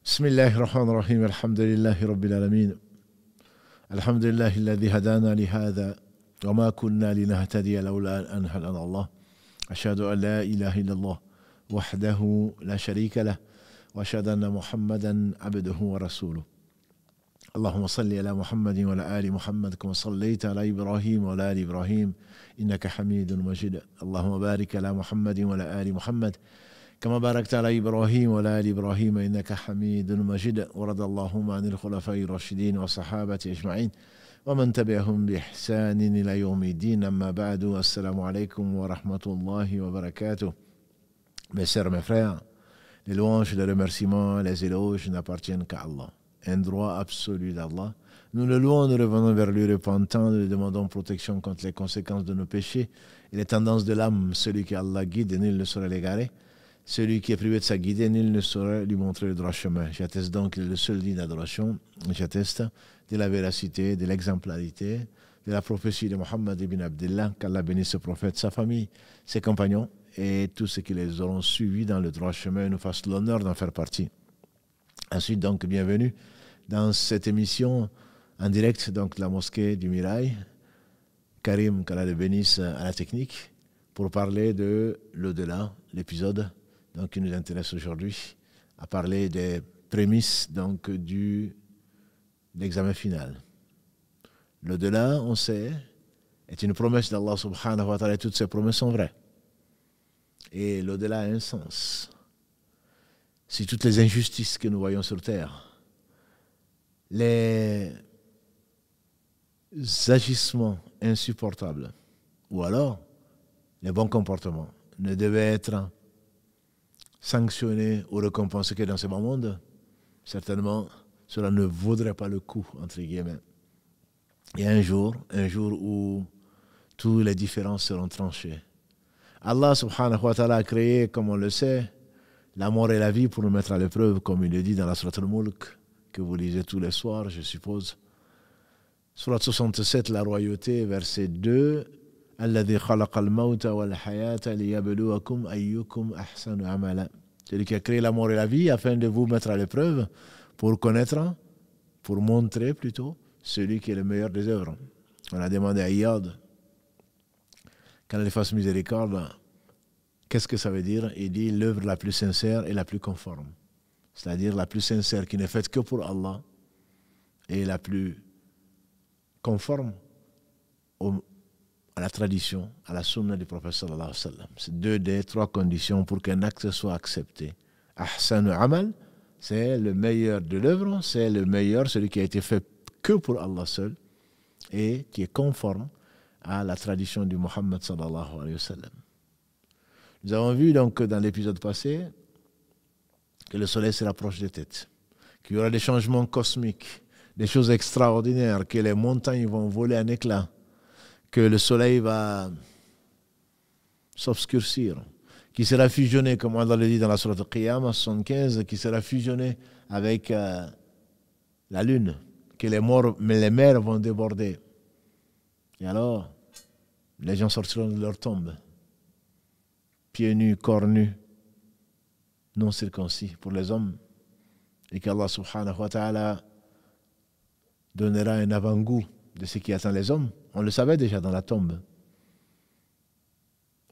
بسم الله الرحمن الرحيم الحمد لله رب العالمين الحمد لله الذي هدانا لهذا وما كنا لنهتدي لولا أن هدانا الله أشهد أن لا إله إلا الله وحده لا شريك له وأشهد أن محمدا عبده ورسوله اللهم صل على محمد وعلى آل محمد كما صليت على إبراهيم وعلى آل إبراهيم إنك حميد مجيد اللهم بارك على محمد وعلى آل محمد كما باركت على إبراهيم وعلى آل إبراهيم إنك حميد مجيد ورضى اللهم عن الخلفاء الراشدين والصحابة أجمعين ومن تبعهم بإحسان إلى يوم الدين أما بعد السلام عليكم ورحمة الله وبركاته. Mes sœurs, mes frères, les louanges, les remerciements, les éloges n'appartiennent qu'à Allah, un droit absolu d'Allah. Nous le louons, nous revenons vers lui repentant, nous lui demandons protection contre les conséquences de nos péchés et les tendances de l'âme. Celui qui Allah guide, nul ne saurait l'égarer. Celui qui est privé de sa guidée, nul ne saurait lui montrer le droit chemin. J'atteste donc qu'il est le seul digne d'adoration. J'atteste de la véracité, de l'exemplarité, de la prophétie de Mohammed ibn Abdullah, qu'Allah bénisse ce prophète, sa famille, ses compagnons et tous ceux qui les auront suivis dans le droit chemin et nous fassent l'honneur d'en faire partie. Ensuite, donc, bienvenue dans cette émission en direct donc, de la mosquée du Mirail. Karim, qu'Allah le bénisse à la technique, pour parler de l'au-delà, l'épisode donc, qui nous intéresse aujourd'hui, à parler des prémices donc, de l'examen final. L'au-delà, on sait, est une promesse d'Allah subhanahu wa ta'ala et toutes ces promesses sont vraies. Et l'au-delà a un sens. Si toutes les injustices que nous voyons sur terre, les agissements insupportables, ou alors les bons comportements, ne devaient être sanctionnés ou récompensés que dans ce bas monde, certainement, cela ne vaudrait pas le coup, entre guillemets. Il y a un jour où toutes les différences seront tranchées. Allah subhanahu wa ta'ala a créé, comme on le sait, la mort et la vie pour nous mettre à l'épreuve, comme il le dit dans la Sourate al-Mulk, que vous lisez tous les soirs, je suppose. Sourate 67, la royauté, verset 2, Alladhi khalaqa al-mawta wal-hayata liyabluwakum ayyukum ahsanu amala. Celui qui a créé la mort et la vie afin de vous mettre à l'épreuve pour connaître, pour montrer plutôt, celui qui est le meilleur des œuvres. On a demandé à Iyad, qu'Allah fasse miséricorde, qu'est-ce que ça veut dire? Il dit l'œuvre la plus sincère et la plus conforme. C'est-à-dire la plus sincère qui n'est faite que pour Allah et la plus conforme à la tradition, à la sunna du prophète sallallahu alayhi wa sallam. C'est deux des trois conditions pour qu'un acte soit accepté. Ahsanu amal, c'est le meilleur de l'œuvre, c'est le meilleur, celui qui a été fait que pour Allah seul et qui est conforme à la tradition du Muhammad sallallahu alayhi wa sallam. Nous avons vu donc dans l'épisode passé que le soleil se rapproche des têtes, qu'il y aura des changements cosmiques, des choses extraordinaires, que les montagnes vont voler en éclats, que le soleil va s'obscurcir, qui sera fusionné, comme Allah le dit dans la Sourate Al-Qiyamah 75, qui sera fusionné avec la lune, que les mers vont déborder. Et alors, les gens sortiront de leur tombe, pieds nus, corps nus, non circoncis pour les hommes, et qu'Allah subhanahu wa ta'ala donnera un avant-goût de ce qui attend les hommes. On le savait déjà dans la tombe.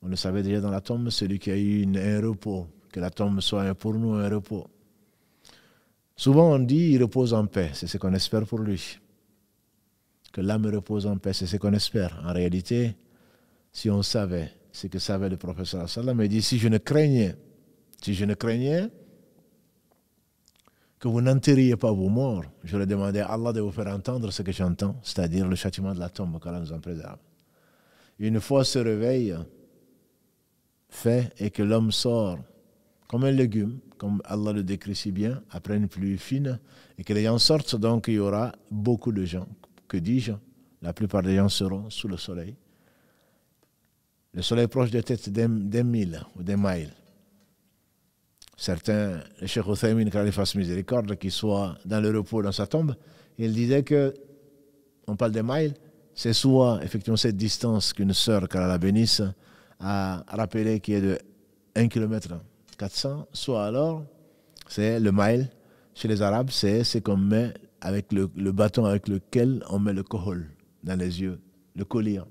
On le savait déjà dans la tombe, celui qui a eu un repos, que la tombe soit pour nous un repos. Souvent on dit il repose en paix, c'est ce qu'on espère pour lui. Que l'âme repose en paix, c'est ce qu'on espère. En réalité, si on savait ce que savait le prophète sallallahu alayhi wa sallam, il dit si je ne craignais que vous n'enterriez pas vos morts, j'aurais demandé à Allah de vous faire entendre ce que j'entends, c'est-à-dire le châtiment de la tombe, qu'Allah nous en préserve. Une fois ce réveil fait et que l'homme sort comme un légume, comme Allah le décrit si bien, après une pluie fine, et que les gens sortent, donc il y aura beaucoup de gens. Que dis-je? La plupart des gens seront sous le soleil. Le soleil proche des têtes d'un mille ou d'un mile. Certains, le Cheikh Uthaymin, qu'Allah fasse miséricorde, qui soit dans le repos dans sa tombe, il disait que, on parle des miles, c'est soit effectivement cette distance qu'une sœur, qu'Allah la bénisse, a rappelé qui est de 1 km 400, soit alors c'est le mile, chez les Arabes, c'est ce qu'on met avec le bâton avec lequel on met le kohol dans les yeux, le collier.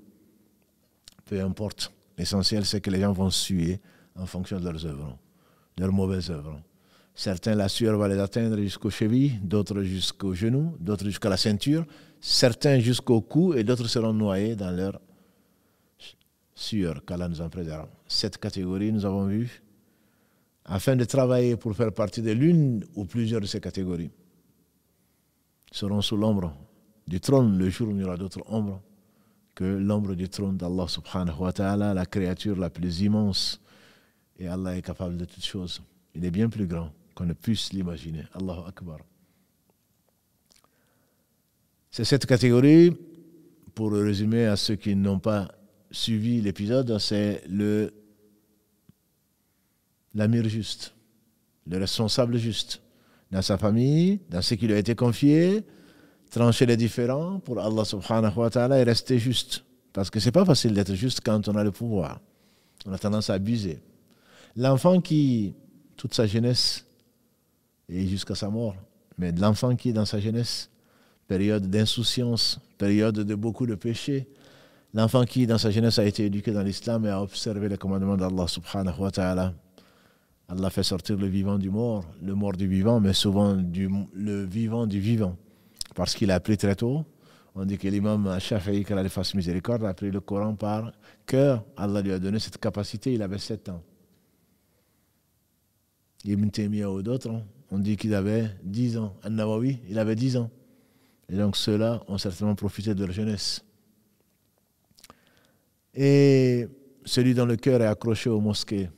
Peu importe. L'essentiel, c'est que les gens vont suer en fonction de leurs œuvres, de leurs mauvaises œuvres. Certains, la sueur va les atteindre jusqu'aux chevilles, d'autres jusqu'aux genoux, d'autres jusqu'à la ceinture, certains jusqu'au cou et d'autres seront noyés dans leur sueur, qu'Allah nous en préserve. Cette catégorie, nous avons vu, afin de travailler pour faire partie de l'une ou plusieurs de ces catégories, seront sous l'ombre du trône le jour où il y aura d'autres ombres que l'ombre du trône d'Allah subhanahu wa ta'ala, la créature la plus immense. Et Allah est capable de toutes choses. Il est bien plus grand qu'on ne puisse l'imaginer. Allahu Akbar. C'est cette catégorie, pour résumer à ceux qui n'ont pas suivi l'épisode, c'est l'amir juste, le responsable juste, dans sa famille, dans ce qui lui a été confié, trancher les différends pour Allah subhanahu wa ta'ala et rester juste. Parce que c'est pas facile d'être juste quand on a le pouvoir. On a tendance à abuser. L'enfant qui, toute sa jeunesse, et jusqu'à sa mort, mais l'enfant qui, dans sa jeunesse, période d'insouciance, période de beaucoup de péchés, l'enfant qui, dans sa jeunesse, a été éduqué dans l'islam et a observé les commandements d'Allah subhanahu wa ta'ala, Allah fait sortir le vivant du mort, le mort du vivant, mais souvent le vivant du vivant. Parce qu'il a appris très tôt. On dit que l'imam Shafi'i, qu'Allah lui fasse miséricorde, a appris le Coran par cœur. Allah lui a donné cette capacité, il avait 7 ans. Ibn Taymiyyah ou d'autres, on dit qu'il avait 10 ans. An-Nawawi, il avait 10 ans. Et donc ceux-là ont certainement profité de leur jeunesse. Et celui dont le cœur est accroché aux mosquées,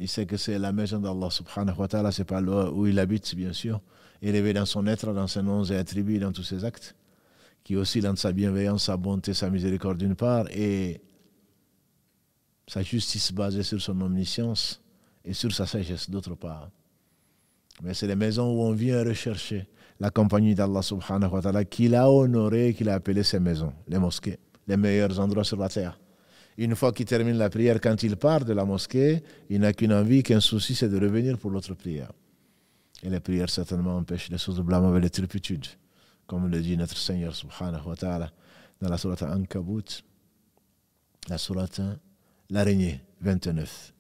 il sait que c'est la maison d'Allah subhanahu wa ta'ala, c'est pas là où il habite, bien sûr, élevé dans son être, dans ses noms et attributs, dans tous ses actes, qui aussi dans sa bienveillance, sa bonté, sa miséricorde d'une part, et sa justice basée sur son omniscience et sur sa sagesse d'autre part. Mais c'est les maisons où on vient rechercher la compagnie d'Allah subhanahu wa ta'ala, qu'il a honoré, qu'il a appelé ses maisons, les mosquées, les meilleurs endroits sur la terre. Une fois qu'il termine la prière, quand il part de la mosquée, il n'a qu'une envie, qu'un souci, c'est de revenir pour l'autre prière. Et les prières certainement empêchent les choses de blâme avec les turpitudes, comme le dit notre Seigneur subhanahu wa ta'ala dans la sourate Ankabut, la sourate l'araignée 29.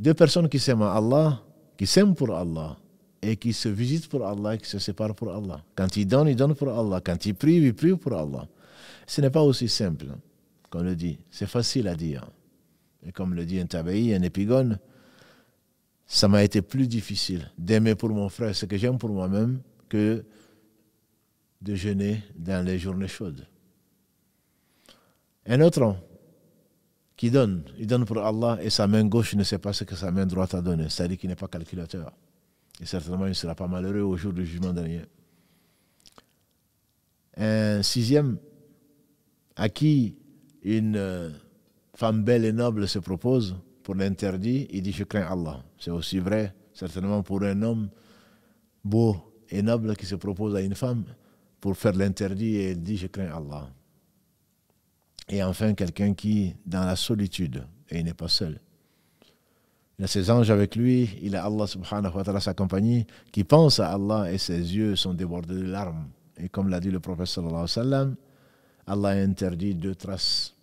Deux personnes qui s'aiment à Allah, qui s'aiment pour Allah, et qui se visitent pour Allah, et qui se séparent pour Allah. Quand ils donnent pour Allah. Quand ils prient pour Allah. Ce n'est pas aussi simple qu'on le dit. C'est facile à dire. Et comme le dit un tabaï, un épigone, ça m'a été plus difficile d'aimer pour mon frère ce que j'aime pour moi-même que de jeûner dans les journées chaudes. Un autre qui donne, il donne pour Allah et sa main gauche ne sait pas ce que sa main droite a donné, c'est-à-dire qu'il n'est pas calculateur. Et certainement, il ne sera pas malheureux au jour du jugement dernier. Un sixième, à qui une femme belle et noble se propose pour l'interdit, il dit « Je crains Allah ». C'est aussi vrai, certainement, pour un homme beau et noble qui se propose à une femme pour faire l'interdit et il dit « Je crains Allah ». Et enfin, quelqu'un qui, dans la solitude, et il n'est pas seul, il a ses anges avec lui, il a Allah subhanahu wa ta'ala sa compagnie, qui pense à Allah et ses yeux sont débordés de larmes. Et comme l'a dit le prophète sallallahu alayhi wa sallam, Allah a interdit 2 traces.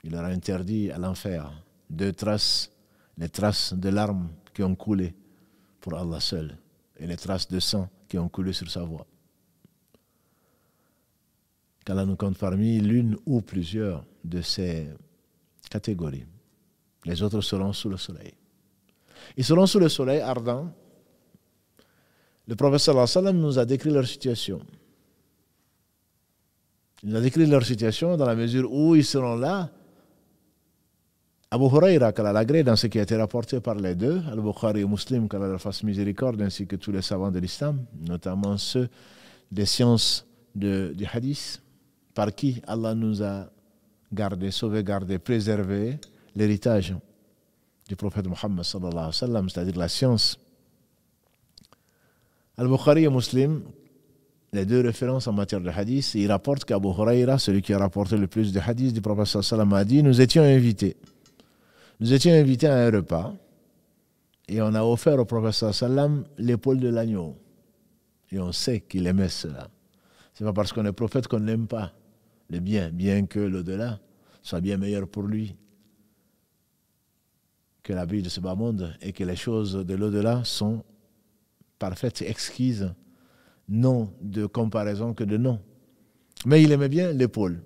Il leur a interdit à l'enfer 2 traces, les traces de larmes qui ont coulé pour Allah seul et les traces de sang qui ont coulé sur sa voie. Qu'Allah nous compte parmi l'une ou plusieurs de ces catégories. Les autres seront sous le soleil. Ils seront sous le soleil ardent. Le prophète sallallahu alayhi wa sallam nous a décrit leur situation. Il a décrit leur situation dans la mesure où ils seront là. Abu Huraira, qu'Allah l'agrée, dans ce qui a été rapporté par les deux, Al-Bukhari et Muslim, qu'Allah leur fasse miséricorde, ainsi que tous les savants de l'islam, notamment ceux des sciences du hadith, par qui Allah nous a gardé, sauvegardé, préservé l'héritage du prophète Muhammad sallallahu alayhi wa sallam, c'est-à-dire la science. Al-Bukhari et Muslim, les deux références en matière de hadith, ils rapportent qu'Abu Huraira, celui qui a rapporté le plus de hadiths du prophète sallallahu alayhi wa sallam, a dit « Nous étions invités à un repas Et on a offert au prophète sallam l'épaule de l'agneau. Et on sait qu'il aimait cela. Ce n'est pas parce qu'on est prophète qu'on n'aime pas le bien, bien que l'au-delà soit bien meilleur pour lui que la vie de ce bas monde et que les choses de l'au-delà sont parfaites, exquises, non de comparaison que de non. Mais il aimait bien l'épaule.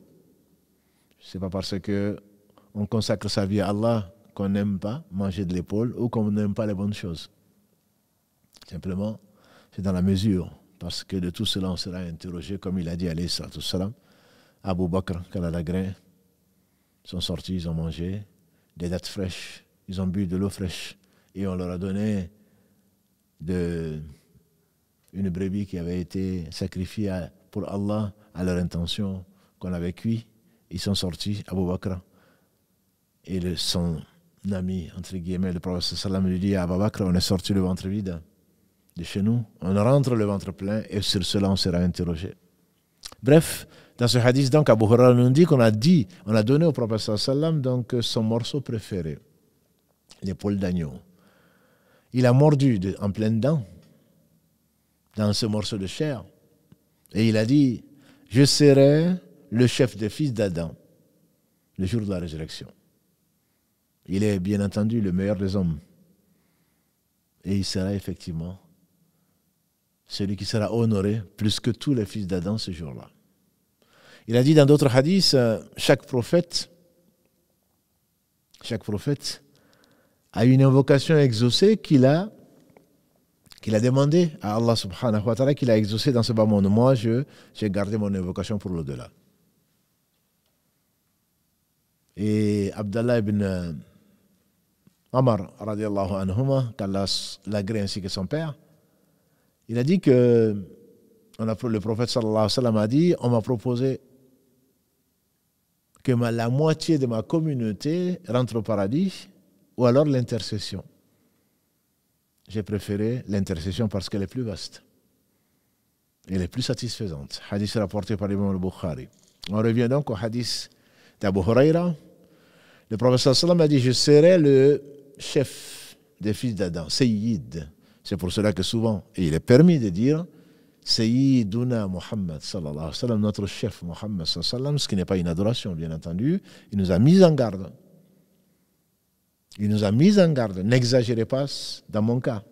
Ce n'est pas parce qu'on consacre sa vie à Allah qu'on n'aime pas manger de l'épaule ou qu'on n'aime pas les bonnes choses. Simplement, c'est dans la mesure, parce que de tout cela on sera interrogé, comme il a dit alayhi salatu wassalam, Abu Bakr, Kaladagrain, sont sortis, ils ont mangé des dattes fraîches, ils ont bu de l'eau fraîche et on leur a donné une brebis qui avait été sacrifiée pour Allah à leur intention, qu'on avait cuit. Ils sont sortis, Abu Bakr, et son ami, entre guillemets, le prophète sallam lui dit à Abu Bakr, on est sorti le ventre vide de chez nous, on rentre le ventre plein et sur cela on sera interrogé. Bref, dans ce hadith, donc, Abu Huraira nous dit qu'on a donné au prophète sallam donc son morceau préféré, l'épaule d'agneau. Il a mordu en pleine dent dans ce morceau de chair et il a dit, je serai le chef des fils d'Adam le jour de la résurrection. Il est bien entendu le meilleur des hommes et il sera effectivement celui qui sera honoré plus que tous les fils d'Adam ce jour-là. Il a dit dans d'autres hadiths, chaque prophète a une invocation exaucée qu'il a demandé à Allah subhanahu wa ta'ala, qu'il a exaucé dans ce bas monde. Moi, j'ai gardé mon invocation pour l'au-delà. Et Abdallah ibn Omar, radiallahu anhuma, qu'Allah l'agrée ainsi que son père, il a dit que, le prophète sallallahu alayhi wa sallam a dit, on m'a proposé que la moitié de ma communauté rentre au paradis, ou alors l'intercession. J'ai préféré l'intercession parce qu'elle est plus vaste. Elle est plus satisfaisante. Hadith rapporté par l'imam al-Bukhari. On revient donc au hadith d'Abu Huraira. Le prophète sallam a dit, je serai le chef des fils d'Adam, Sayyid. C'est pour cela que souvent, et il est permis de dire, Sayyiduna Muhammad sallallahu alayhi wa sallam, notre chef Muhammad sallallahu alayhi wa sallam, ce qui n'est pas une adoration, bien entendu. Il nous a mis en garde. Il nous a mis en garde. N'exagérez pas dans mon cas.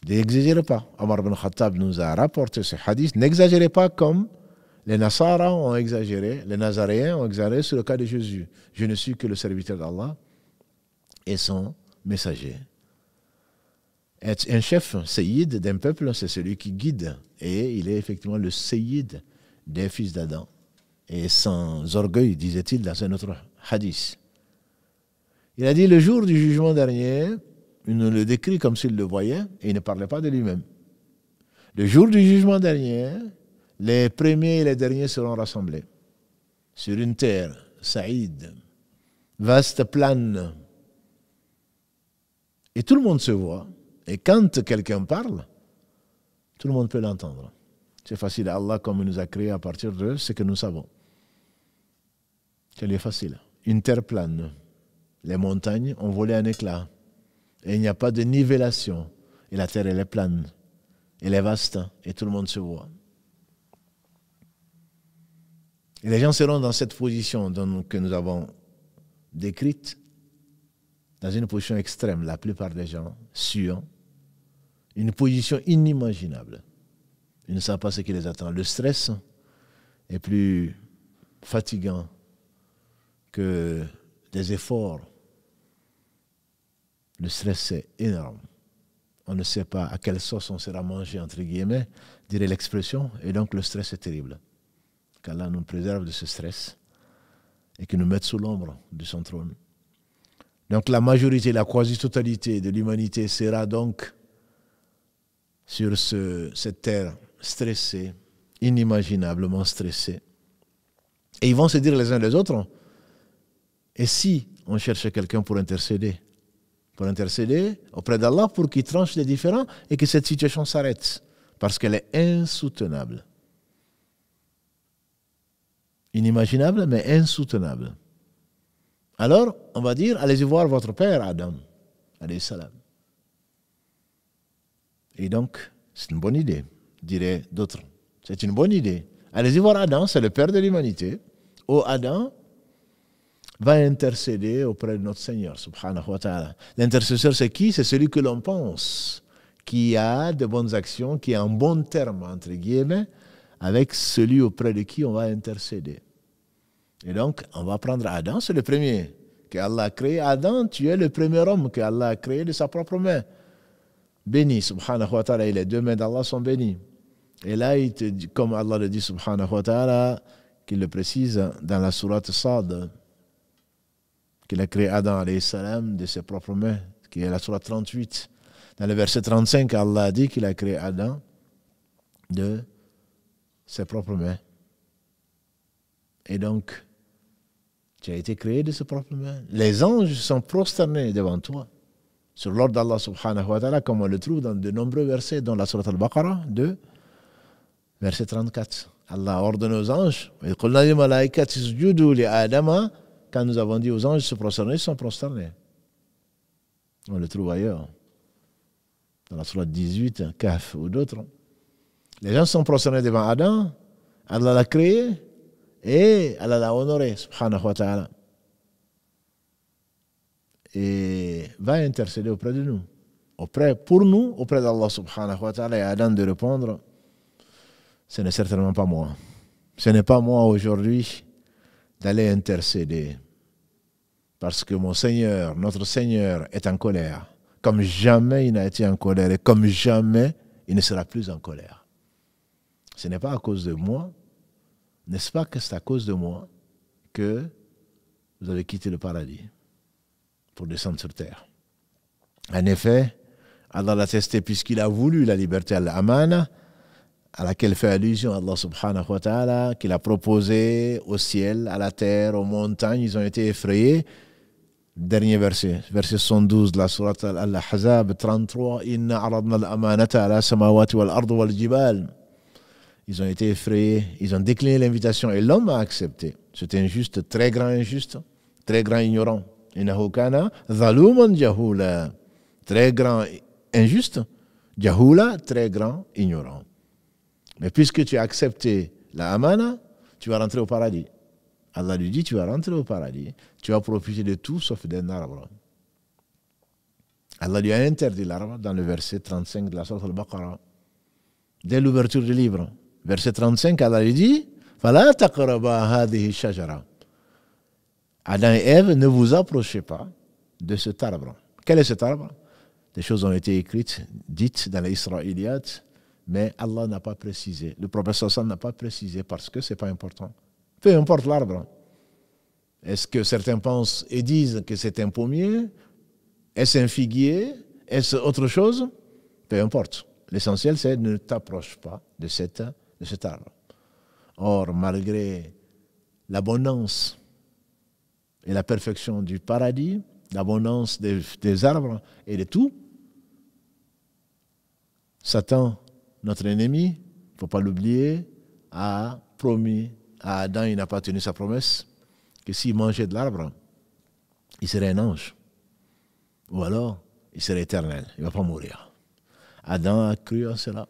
N'exagérez pas. Omar ibn Khattab nous a rapporté ce hadith. N'exagérez pas comme les Nasara ont exagéré, les Nazaréens ont exagéré sur le cas de Jésus. Je ne suis que le serviteur d'Allah et son messager. Être un chef, Sayyid d'un peuple, c'est celui qui guide. Et il est effectivement le Sayyid des fils d'Adam. Et sans orgueil, disait-il dans un autre hadith. Il a dit, le jour du jugement dernier, il nous le décrit comme s'il le voyait, et il ne parlait pas de lui-même. Le jour du jugement dernier, les premiers et les derniers seront rassemblés sur une terre, Saïd, vaste, plane. Et tout le monde se voit. Et quand quelqu'un parle, tout le monde peut l'entendre. C'est facile à Allah comme il nous a créé à partir de ce que nous savons. C'est facile. Une terre plane. Les montagnes ont volé en éclats. Et il n'y a pas de nivellation. Et la terre, elle est plane. Elle est vaste. Et tout le monde se voit. Et les gens seront dans cette position que nous avons décrite, dans une position extrême, la plupart des gens, suants, une position inimaginable. Ils ne savent pas ce qui les attend. Le stress est plus fatigant que des efforts. Le stress, c'est énorme. On ne sait pas à quelle sauce on sera mangé, entre guillemets, dirait l'expression, et donc le stress est terrible. Qu'Allah nous préserve de ce stress et qu'il nous mette sous l'ombre de son trône. Donc la majorité, la quasi-totalité de l'humanité sera donc sur cette terre stressée, inimaginablement stressée. Et ils vont se dire les uns les autres, et si on cherchait quelqu'un pour intercéder auprès d'Allah pour qu'il tranche les différends et que cette situation s'arrête, parce qu'elle est insoutenable. Inimaginable, mais insoutenable. Alors, on va dire, allez-y voir votre père, Adam, alayhi salam. Et donc, c'est une bonne idée, diraient d'autres. C'est une bonne idée. Allez-y voir Adam, c'est le père de l'humanité. Oh Adam, va intercéder auprès de notre Seigneur, subhanahu wa ta'ala. L'intercesseur, c'est qui? C'est celui que l'on pense, qui a de bonnes actions, qui a un bon terme, entre guillemets, avec celui auprès de qui on va intercéder. Et donc, on va prendre Adam, c'est le premier que Allah a créé. Adam, tu es le premier homme que Allah a créé de sa propre main. Béni, subhanahu wa ta'ala, et les deux mains d'Allah sont bénies. Et là, il te dit, comme Allah le dit, subhanahu wa ta'ala, qu'il le précise dans la sourate Sad, qu'il a créé Adam, alayhi salam, de ses propres mains, qui est la sourate 38. Dans le verset 35, Allah a dit qu'il a créé Adam de ses propres mains. Et donc, tu as été créé de ses propres mains. Les anges sont prosternés devant toi, sur l'ordre d'Allah subhanahu wa ta'ala, comme on le trouve dans de nombreux versets, dans la sourate Al-Baqarah 2, verset 34. Allah ordonne aux anges, quand nous avons dit aux anges de se prosterner, ils sont prosternés. On le trouve ailleurs, dans la sourate 18, Kahf ou d'autres. Les gens sont prosternés devant Adam, Allah l'a créé, et Allah l'a honoré, subhanahu wa ta'ala. Et va intercéder auprès de nous. Pour nous, auprès d'Allah subhanahu wa ta'ala, et Adam de répondre, ce n'est certainement pas moi. Ce n'est pas moi aujourd'hui d'aller intercéder. Parce que mon Seigneur, notre Seigneur est en colère. Comme jamais il n'a été en colère et comme jamais il ne sera plus en colère. Ce n'est pas à cause de moi, n'est-ce pas que c'est à cause de moi que vous avez quitté le paradis pour descendre sur terre. En effet, Allah l'a testé puisqu'il a voulu la liberté al-amana, à laquelle fait allusion Allah subhanahu wa ta'ala, qu'il a proposé au ciel, à la terre, aux montagnes, ils ont été effrayés. Dernier verset, verset 112 de la sourate Al-Ahzab 33, Inna aradna al-amanata ala samawati wal-ardu wal-jibal. Ils ont été effrayés, ils ont décliné l'invitation et l'homme a accepté. C'était injuste, très grand injuste, très grand ignorant. Innahu kana zaluman jahula. Très grand injuste, jahula, très grand ignorant. Mais puisque tu as accepté la amana, tu vas rentrer au paradis. Allah lui dit, tu vas rentrer au paradis, tu vas profiter de tout sauf d'un arbre. Allah lui a interdit l'arbre dans le verset 35 de la sourate Al-Baqarah. Dès l'ouverture du livre, verset 35, Allah lui dit, فَلَا تَقْرَبَا هَذِهِ الشَّجَرَةِ. Adam et Ève, ne vous approchez pas de cet arbre. Quel est cet arbre? Des choses ont été écrites, dites dans les Israéliates, mais Allah n'a pas précisé. Le prophète sallallahu n'a pas précisé parce que ce n'est pas important. Peu importe l'arbre. Est-ce que certains pensent et disent que c'est un pommier? Est-ce un figuier? Est-ce autre chose? Peu importe. L'essentiel, c'est ne t'approche pas de cet arbre. Or, malgré l'abondance et la perfection du paradis, l'abondance des arbres et de tout, Satan, notre ennemi, il ne faut pas l'oublier, a promis à Adam, il n'a pas tenu sa promesse, que s'il mangeait de l'arbre, il serait un ange. Ou alors, il serait éternel, il ne va pas mourir. Adam a cru à cela.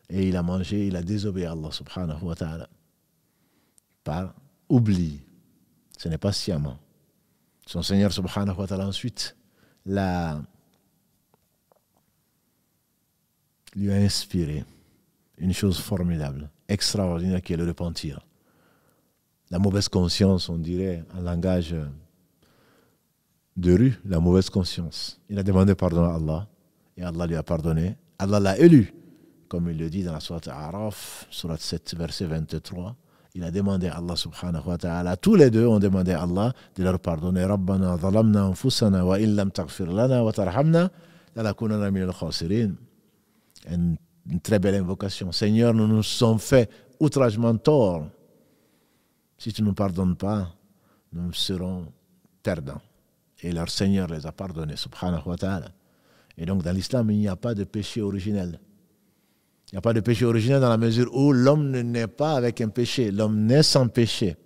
Et il a mangé, il a désobéi à Allah subhanahu wa ta'ala. Par oubli. Ce n'est pas sciemment. Son Seigneur subhanahu wa ta'ala ensuite lui a inspiré une chose formidable, extraordinaire qui est le repentir. La mauvaise conscience, on dirait en langage de rue, la mauvaise conscience. Il a demandé pardon à Allah et Allah lui a pardonné. Allah l'a élu, comme il le dit dans la sourate Araf, sourate 7, verset 23. Il a demandé à Allah subhanahu wa ta'ala, tous les deux ont demandé à Allah de leur pardonner. Rabbana zalamna anfusana wa illam taghfir lana wa tarhamna lanakunanna minal khasirin. Une très belle invocation. Seigneur, nous nous sommes fait outragement tort. Si tu ne nous pardonnes pas, nous serons perdants. Et leur Seigneur les a pardonnés, subhanahu wa ta'ala. Et donc dans l'islam, il n'y a pas de péché originel. Il n'y a pas de péché originel dans la mesure où l'homme ne naît pas avec un péché. L'homme naît sans péché.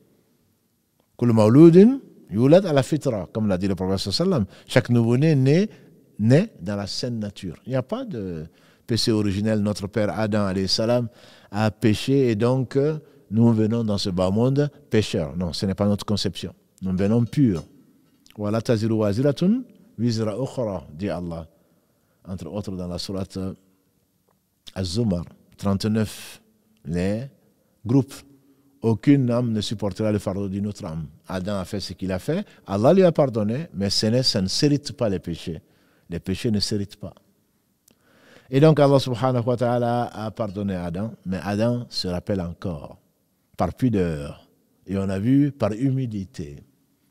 Kul mawludin yulad ala fitra, comme l'a dit le prophète sallallahu alayhi wa sallam. Chaque nouveau-né naît né dans la saine nature. Il n'y a pas de péché originel. Notre père Adam alayhi salam a péché et donc nous venons dans ce bas monde pécheurs. Non, ce n'est pas notre conception. Nous venons purs. Wala taziru waziratun wizra ukhra, dit Allah. Entre autres dans la sourate Az-Zumar 39, les groupes. Aucune âme ne supportera le fardeau d'une autre âme. Adam a fait ce qu'il a fait, Allah lui a pardonné, mais ça ne s'hérite pas les péchés. Les péchés ne s'héritent pas. Et donc Allah subhanahu wa ta'ala a pardonné Adam, mais Adam se rappelle encore, par pudeur. Et on a vu, par humilité.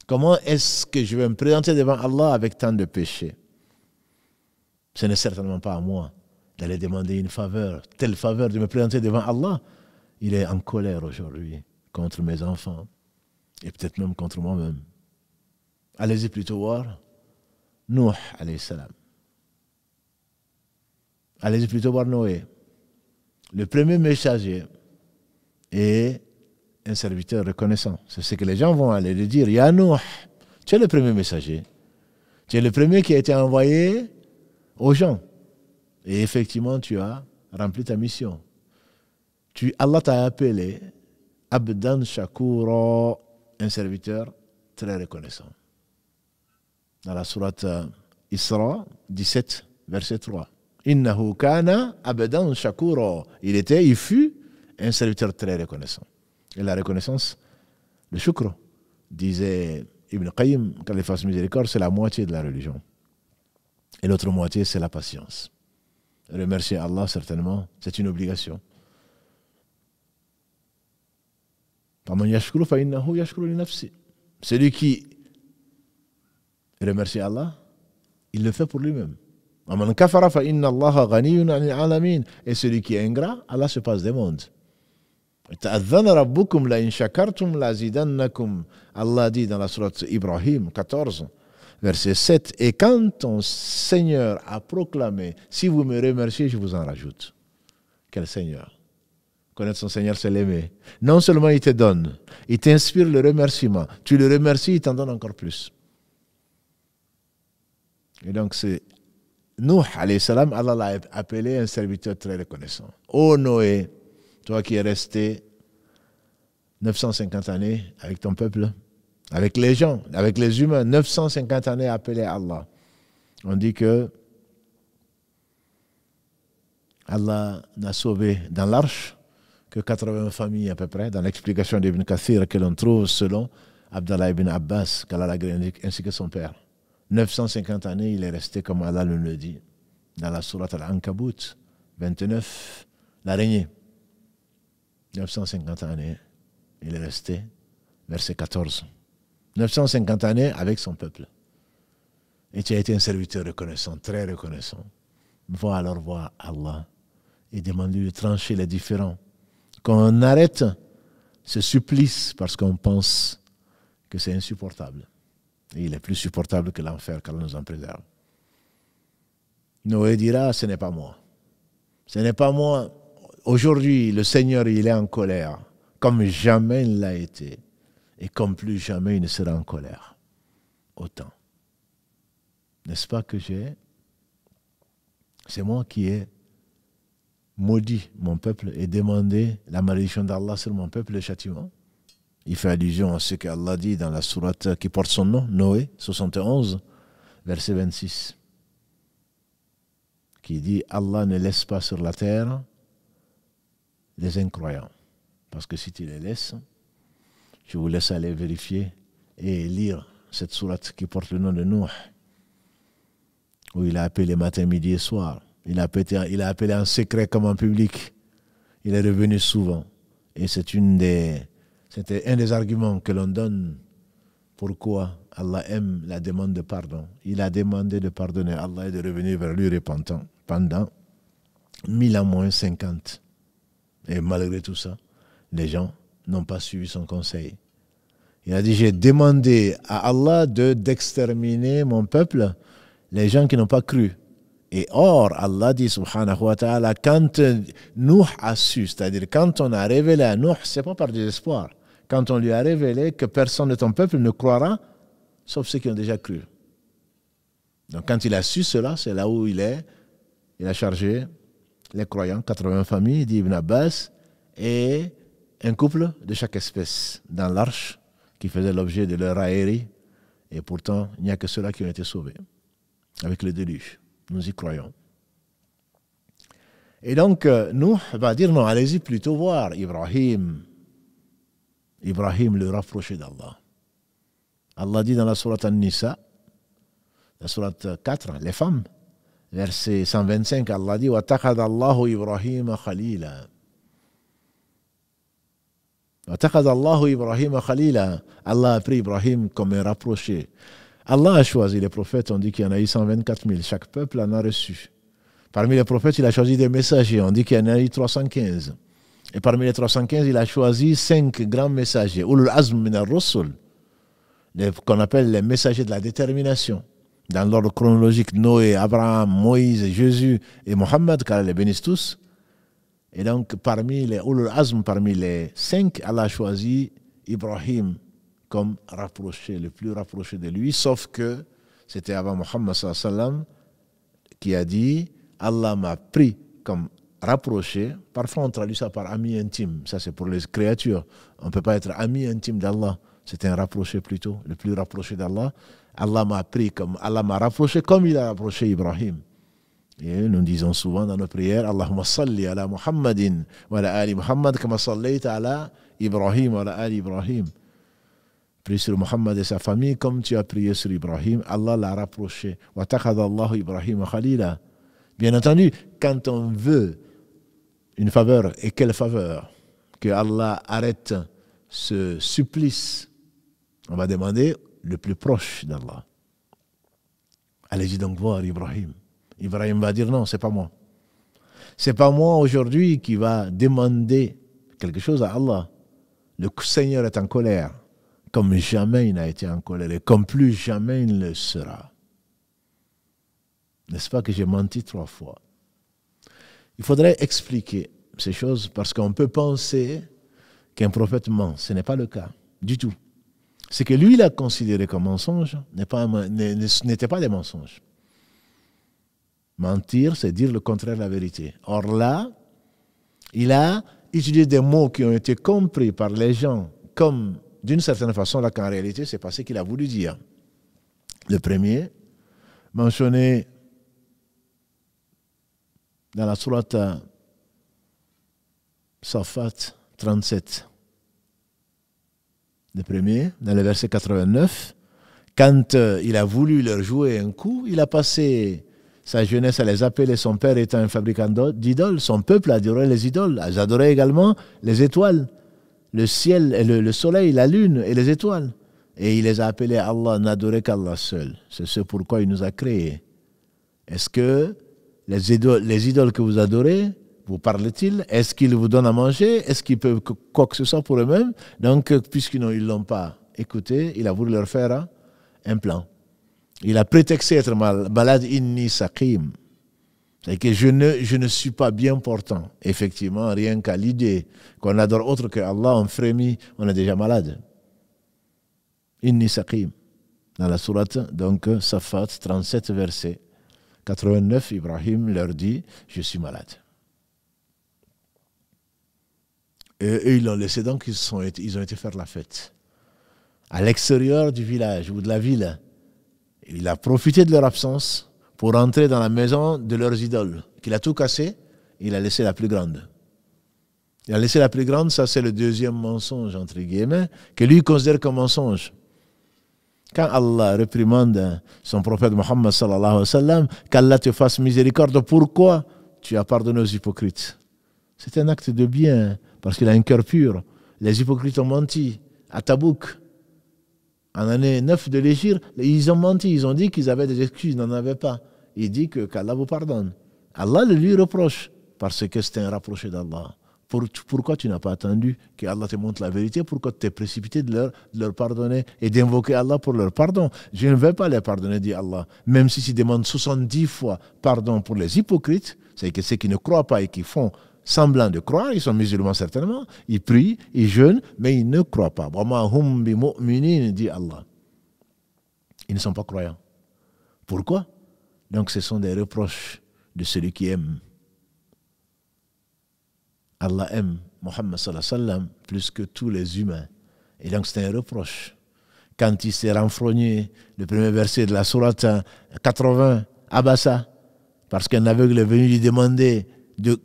Comment est-ce que je vais me présenter devant Allah avec tant de péchés? Ce n'est certainement pas à moi d'aller demander une faveur, telle faveur, de me présenter devant Allah. Il est en colère aujourd'hui contre mes enfants et peut-être même contre moi-même. Allez-y plutôt voir Nuh alayhi salam. Allez-y plutôt voir Noé. Le premier messager est un serviteur reconnaissant. C'est ce que les gens vont aller lui dire. Ya Nuh, tu es le premier messager. Tu es le premier qui a été envoyé aux gens. Et effectivement, tu as rempli ta mission. Allah t'a appelé Abdan Shakura, un serviteur très reconnaissant. Dans la sourate Isra 17, verset 3. Innahu kana Abdan Shakura. Il fut un serviteur très reconnaissant. Et la reconnaissance, le shukr, disait Ibn Qayyim, qu'Allah fasse miséricorde, c'est la moitié de la religion. Et l'autre moitié, c'est la patience. Remercier Allah, certainement, c'est une obligation. Celui qui remercie Allah, il le fait pour lui-même. Et celui qui est ingrat, Allah se passe des mondes. Allah dit dans la sourate Ibrahim 14, verset 7, et quand ton Seigneur a proclamé, si vous me remerciez, je vous en rajoute. Quel Seigneur? Connaître son Seigneur, c'est l'aimer. Non seulement il te donne, il t'inspire le remerciement. Tu le remercies, il t'en donne encore plus. Et donc c'est Nuh alayhi salam, Allah l'a appelé un serviteur très reconnaissant. Ô Noé, toi qui es resté 950 années avec ton peuple, avec les gens, avec les humains, 950 années appelés à Allah. On dit que Allah n'a sauvé dans l'arche que 80 familles à peu près, dans l'explication d'Ibn Kathir que l'on trouve selon Abdallah ibn Abbas, qu'Allah l'a grandi, ainsi que son père. 950 années, il est resté comme Allah le dit, dans la sourate Al-Ankabut 29, l'araignée. 950 années, il est resté, verset 14. 950 années avec son peuple. Et tu as été un serviteur reconnaissant, très reconnaissant. Va alors voir Allah et demande-lui de trancher les différends. Qu'on arrête ce supplice parce qu'on pense que c'est insupportable. Et il est plus supportable que l'enfer, qu'Allah nous en préserve. Noé dira, ce n'est pas moi. Ce n'est pas moi. Aujourd'hui, le Seigneur, il est en colère, comme jamais il l'a été. Et comme plus jamais il ne sera en colère. Autant. N'est-ce pas que c'est moi qui ai maudit mon peuple et demandé la malédiction d'Allah sur mon peuple, le châtiment. Il fait allusion à ce qu'Allah dit dans la sourate qui porte son nom, Noé 71, verset 26, qui dit « Allah ne laisse pas sur la terre les incroyants. Parce que si tu les laisses, je vous laisse aller vérifier et lire cette sourate qui porte le nom de Nuh, où il a appelé matin, midi et soir. Il a appelé en secret comme en public. Il est revenu souvent. Et c'était un des arguments que l'on donne pourquoi Allah aime la demande de pardon. Il a demandé de pardonner à Allah et de revenir vers lui repentant pendant 1000 ans moins 50. Et malgré tout ça, les gens n'ont pas suivi son conseil. Il a dit, j'ai demandé à Allah d'exterminer mon peuple, les gens qui n'ont pas cru. Et or, Allah dit, subhanahu wa ta'ala, quand Nuh a su, c'est-à-dire quand on a révélé à Nuh, ce n'est pas par désespoir, quand on lui a révélé que personne de ton peuple ne croira, sauf ceux qui ont déjà cru. Donc quand il a su cela, c'est là où il a chargé les croyants, 80 familles, dit Ibn Abbas, et un couple de chaque espèce dans l'arche qui faisait l'objet de leur raillerie. Et pourtant, il n'y a que ceux-là qui ont été sauvés avec le déluge. Nous y croyons. Et donc, nous, va dire non, allez-y plutôt voir Ibrahim. Ibrahim, le rapproché d'Allah. Allah dit dans la sourate An-Nisa, la sourate 4, les femmes, verset 125, Allah dit « Wa taqad Allahu Ibrahim khalila » Allah a pris Ibrahim comme un rapproché. Allah a choisi les prophètes, on dit qu'il y en a eu 124 000. Chaque peuple en a reçu. Parmi les prophètes, il a choisi des messagers, on dit qu'il y en a eu 315. Et parmi les 315, il a choisi 5 grands messagers. Ulul Azm min ar-Rusul, qu'on appelle les messagers de la détermination. Dans l'ordre chronologique, Noé, Abraham, Moïse, Jésus et Mohammed, car les bénissent tous. Et donc, parmi les Ulul Azm, parmi les 5, Allah a choisi Ibrahim comme rapproché, le plus rapproché de lui, sauf que c'était avant Mohammed sallallahu alayhi wa sallam qui a dit « Allah m'a pris comme rapproché ». Parfois, on traduit ça par ami intime. Ça, c'est pour les créatures. On ne peut pas être ami intime d'Allah. C'est un rapproché plutôt, le plus rapproché d'Allah. Allah m'a pris comme Allah m'a rapproché comme il a rapproché Ibrahim. Et nous disons souvent dans nos prières, Allahumma salli ala Muhammadin wa ala ali Muhammad kama sallayta ala Ibrahim wa ala ali Ibrahim. Prie sur Muhammad et sa famille comme tu as prié sur Ibrahim. Allah l'a rapproché. Wa taqada Allahu Ibrahim khalila. Bien entendu, quand on veut une faveur, et quelle faveur? Que Allah arrête ce supplice. On va demander le plus proche d'Allah. Allez-y donc voir Ibrahim. Ibrahim va dire non, c'est pas moi. C'est pas moi aujourd'hui qui va demander quelque chose à Allah. Le Seigneur est en colère, comme jamais il n'a été en colère et comme plus jamais il ne le sera. N'est-ce pas que j'ai menti 3 fois? Il faudrait expliquer ces choses parce qu'on peut penser qu'un prophète ment. Ce n'est pas le cas du tout. Ce que lui il a considéré comme mensonge n'était pas des mensonges. Mentir, c'est dire le contraire de la vérité. Or là, il a utilisé des mots qui ont été compris par les gens comme, d'une certaine façon, là qu'en réalité, c'est pas ce qu'il a voulu dire. Le premier, mentionné dans la sourate Safat 37. Le premier, dans le verset 89, quand il a voulu leur jouer un coup, il a passé sa jeunesse à les appeler, son père étant un fabricant d'idoles, son peuple adorait les idoles. Ils adoraient également les étoiles, le ciel, le soleil, la lune et les étoiles. Et il les a appelés à Allah, n'adorait qu'Allah seul. C'est ce pourquoi il nous a créés. Est-ce que les idoles que vous adorez, vous parlent-ils? Est-ce qu'ils vous donnent à manger? Est-ce qu'ils peuvent quoi que ce soit pour eux-mêmes? Donc, puisqu'ils ne l'ont pas écouté, il a voulu leur faire un plan. Il a prétexté être malade, inni saqim. C'est que je ne suis pas bien portant. Effectivement, rien qu'à l'idée qu'on adore autre que Allah, on frémit, on est déjà malade. Inni saqim. Dans la sourate, donc, Safat, 37 versets. 89, Ibrahim leur dit, je suis malade. Et ils l'ont laissé, donc ils ont été faire la fête. À l'extérieur du village ou de la ville. Il a profité de leur absence pour entrer dans la maison de leurs idoles. Qu'il a tout cassé, il a laissé la plus grande. Il a laissé la plus grande, ça c'est le deuxième mensonge, entre guillemets, que lui considère comme mensonge. Quand Allah réprimande son prophète Mohammed sallallahu alayhi wa sallam, qu'Allah te fasse miséricorde, pourquoi tu as pardonné aux hypocrites? C'est un acte de bien, parce qu'il a un cœur pur. Les hypocrites ont menti à Tabouk. En année 9 de l'Hégire, ils ont menti, ils ont dit qu'ils avaient des excuses, ils n'en avaient pas. Il dit qu'Allah vous pardonne. Allah le lui reproche, parce que c'est un rapproché d'Allah. Pourquoi tu n'as pas attendu qu'Allah te montre la vérité? Pourquoi tu t'es précipité de leur pardonner et d'invoquer Allah pour leur pardon? Je ne vais pas les pardonner, dit Allah. Même si tu demandes 70 fois pardon pour les hypocrites, c'est que ceux qui ne croient pas et qui font semblant de croire, ils sont musulmans certainement, ils prient, ils jeûnent, mais ils ne croient pas. Dit Allah. Ils ne sont pas croyants. Pourquoi? Donc ce sont des reproches de celui qui aime. Allah aime Muhammad sallallahu alayhi wa sallam plus que tous les humains. Et donc c'est un reproche. Quand il s'est renfrogné, le premier verset de la sourate 80, Abasa, parce qu'un aveugle est venu lui demander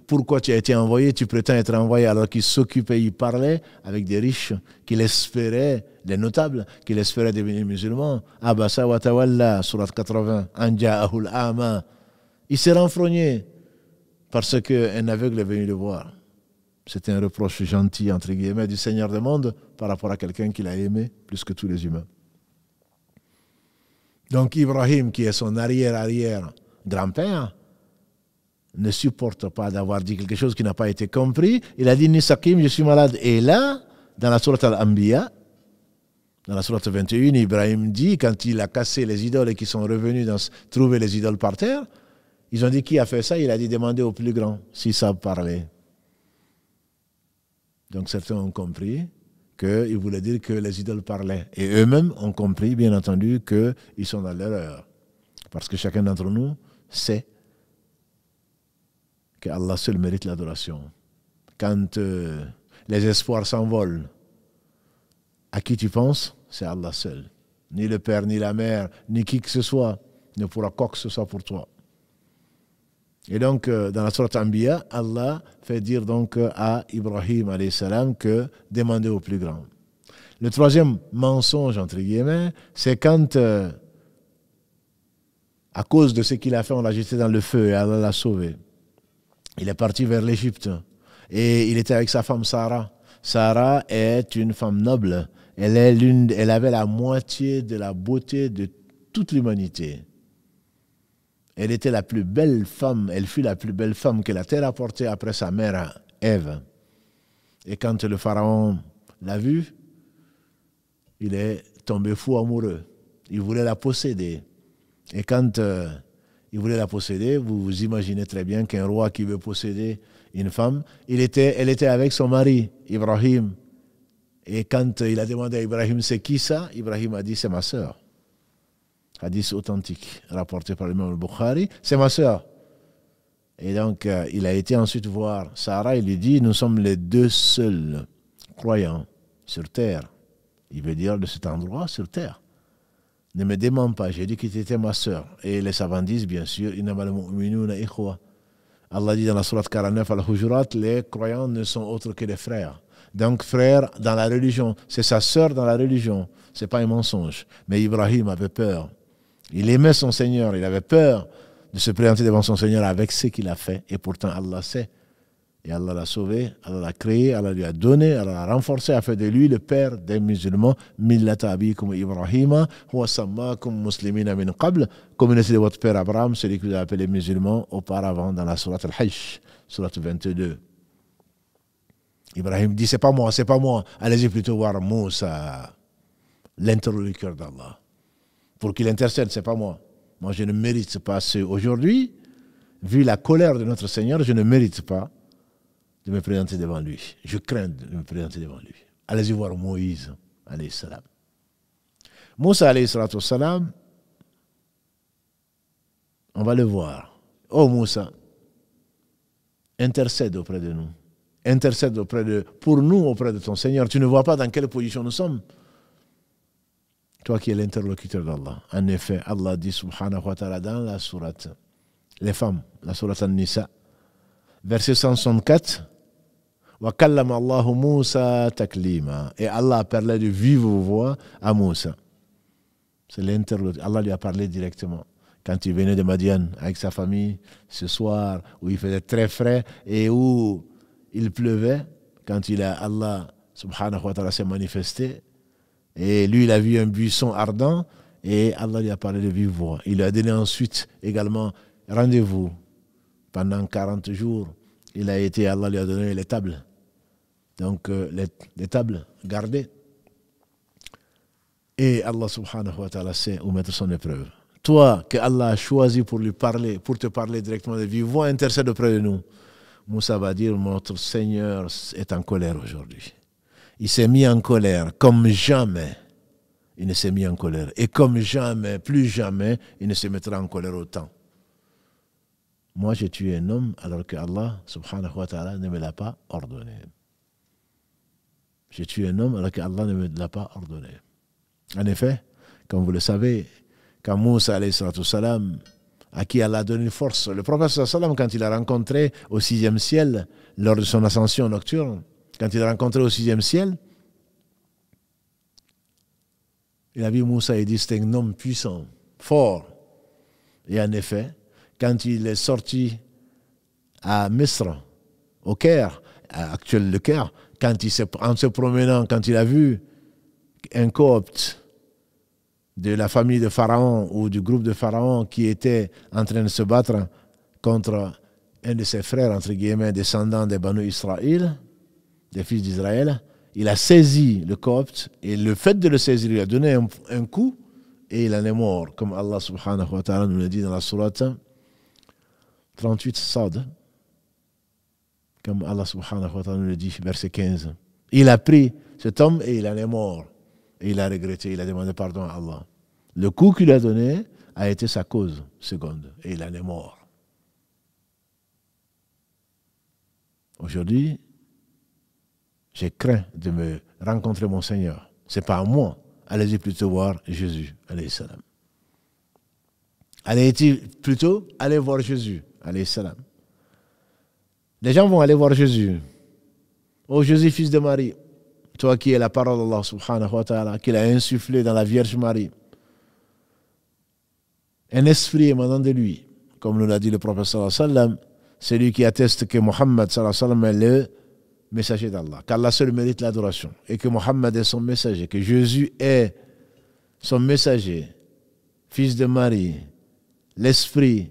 pourquoi tu as été envoyé, tu prétends être envoyé alors qu'il s'occupait, il parlait avec des riches qu'il espérait, des notables, qu'il espérait devenir musulmans. Abasa wa tawalla, sourate 80, Anja'ahul ama. Il s'est renfrogné parce qu'un aveugle est venu le voir. C'était un reproche gentil, entre guillemets, du Seigneur des mondes par rapport à quelqu'un qu'il a aimé plus que tous les humains. Donc Ibrahim, qui est son arrière-grand-père, ne supporte pas d'avoir dit quelque chose qui n'a pas été compris. Il a dit, Nisakim, je suis malade. Et là, dans la sourate Al-Anbiya, dans la sourate 21, Ibrahim dit, quand il a cassé les idoles et qu'ils sont revenus trouver les idoles par terre, ils ont dit, qui a fait ça? Il a dit, demandez aux plus grands s'ils savent parler. Donc certains ont compris qu'il voulait dire que les idoles parlaient. Et eux-mêmes ont compris, bien entendu, qu'ils sont dans l'erreur. Parce que chacun d'entre nous sait que Allah seul mérite l'adoration. Quand les espoirs s'envolent, à qui tu penses? C'est Allah seul. Ni le père, ni la mère, ni qui que ce soit ne pourra quoi que ce soit pour toi. Et donc, dans la sourate Anbiya, Allah fait dire donc à Ibrahim alayhi salam que demandez au plus grand. Le troisième mensonge, entre guillemets, c'est quand, à cause de ce qu'il a fait, on l'a jeté dans le feu et Allah l'a sauvé. Il est parti vers l'Égypte et il était avec sa femme Sarah. Sarah est une femme noble. Elle avait la moitié de la beauté de toute l'humanité. Elle était la plus belle femme, elle fut la plus belle femme que la terre a portée après sa mère Ève. Et quand le pharaon l'a vue, il est tombé fou amoureux. Il voulait la posséder. Et quand il voulait la posséder, vous imaginez très bien qu'un roi qui veut posséder une femme, elle était avec son mari, Ibrahim. Et quand il a demandé à Ibrahim, c'est qui ça? Ibrahim a dit, c'est ma sœur. Hadith authentique, rapporté par l'imam al-Bukhari, c'est ma sœur. Et donc, il a été ensuite voir Sarah, il lui dit, nous sommes les deux seuls croyants sur terre. Il veut dire de cet endroit sur terre. Ne me demande pas, j'ai dit que tu étais ma sœur. Et les savants disent, bien sûr, Allah dit dans la sourate 49 al-Hujurat, les croyants ne sont autres que des frères. Donc, frère dans la religion, c'est sa sœur dans la religion. Ce n'est pas un mensonge. Mais Ibrahim avait peur. Il aimait son Seigneur, il avait peur de se présenter devant son Seigneur avec ce qu'il a fait. Et pourtant, Allah sait. Et Allah l'a sauvé, Allah l'a créé, Allah lui a donné, Allah l'a renforcé, a fait de lui le père des musulmans. Millata abikum Ibrahima, huwa sammakum muslimina min qabl. Communauté de votre père Abraham, celui que vous avez appelé musulman auparavant dans la sourate Al-Hajj, sourate 22. Ibrahim dit, c'est pas moi. Allez-y plutôt voir Moussa, l'interlocuteur d'Allah. Pour qu'il intercède, c'est pas moi. Moi, je ne mérite pas ce. Aujourd'hui, vu la colère de notre Seigneur, je ne mérite pas de me présenter devant lui. Je crains de me présenter devant lui. Allez-y voir Moïse, alayhi salam. Moussa, alayhi salam, on va le voir. Oh Moussa, intercède auprès de nous. Intercède pour nous auprès de ton Seigneur. Tu ne vois pas dans quelle position nous sommes. Toi qui es l'interlocuteur d'Allah. En effet, Allah dit subhanahu wa ta'ala dans la sourate, les femmes, la sourate An-Nisa, verset 164, wa kallama Allahu Moussa taklima. Et Allah a parlé de vive voix à Moussa. C'est l'interlocuteur. Allah lui a parlé directement. Quand il venait de Madian avec sa famille, ce soir, où il faisait très frais et où il pleuvait, quand Allah subhanahu wa ta'ala s'est manifesté, et lui, il a vu un buisson ardent et Allah lui a parlé de vive voix. Il lui a donné ensuite également rendez-vous pendant 40 jours. Allah lui a donné les tables. Donc, les tables gardées. Et Allah subhanahu wa ta'ala sait où mettre son épreuve. Toi, que Allah a choisi pour lui parler, pour te parler directement de vive voix, intercède auprès de nous. Moussa va dire, notre Seigneur est en colère aujourd'hui. Il s'est mis en colère comme jamais. Il ne s'est mis en colère. Et comme jamais, plus jamais, il ne se mettra en colère autant. Moi, j'ai tué un homme alors que Allah, subhanahu wa ta'ala, ne me l'a pas ordonné. J'ai tué un homme alors que Allah ne me l'a pas ordonné. En effet, comme vous le savez, quand Moussa, alayhi salatu salam, à qui Allah a donné une force, le prophète sallam, quand il a rencontré au 6e ciel, lors de son ascension nocturne, quand il a rencontré au 6e ciel, il a vu Moussa et dit c'était un homme puissant, fort. Et en effet, quand il est sorti à Misra, au Caire, actuel le Caire, en se promenant, quand il a vu un copte de la famille de Pharaon ou du groupe de Pharaon qui était en train de se battre contre un de ses frères, entre guillemets, descendants des Banu Israël, des fils d'Israël, il a saisi le copte et le fait de le saisir, il lui a donné un coup et il en est mort, comme Allah subhanahu wa ta'ala nous le dit dans la sourate 38 Sad, comme Allah subhanahu wa ta'ala nous le dit, verset 15. Il a pris cet homme et il en est mort. Et il a regretté, il a demandé pardon à Allah. Le coup qu'il a donné a été sa cause seconde et il en est mort. Aujourd'hui, j'ai craint de me rencontrer mon Seigneur. Ce n'est pas à moi. Allez-y plutôt voir Jésus, alayhi salam. Allez voir Jésus, alayhi salam. Les gens vont aller voir Jésus. Oh Jésus, fils de Marie, toi qui es la parole d'Allah subhanahu wa ta'ala, qu'il a insufflé dans la Vierge Marie. Un esprit émanant de lui, comme nous l'a dit le prophète sallallahu alayhi wa sallam, c'est lui qui atteste que Mohammed sallallahu alayhi wa sallam est le messager d'Allah, qu'Allah seul mérite l'adoration, et que Mohammed est son messager, que Jésus est son messager, fils de Marie, l'esprit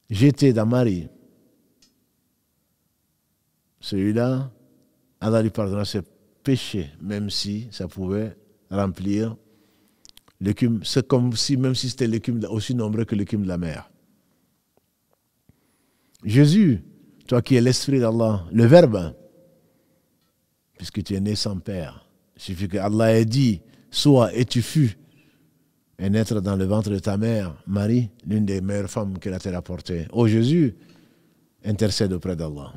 jeté dans Marie. Celui-là, Allah lui pardonnera ses péchés, même si ça pouvait remplir l'écume. C'est comme si, même si c'était l'écume aussi nombreux que l'écume de la mer. Jésus, toi qui es l'esprit d'Allah, le Verbe, puisque tu es né sans père, il suffit que Allah ait dit, sois et tu fus, et naître dans le ventre de ta mère, Marie, l'une des meilleures femmes que la terre a portées. Oh Jésus, intercède auprès d'Allah.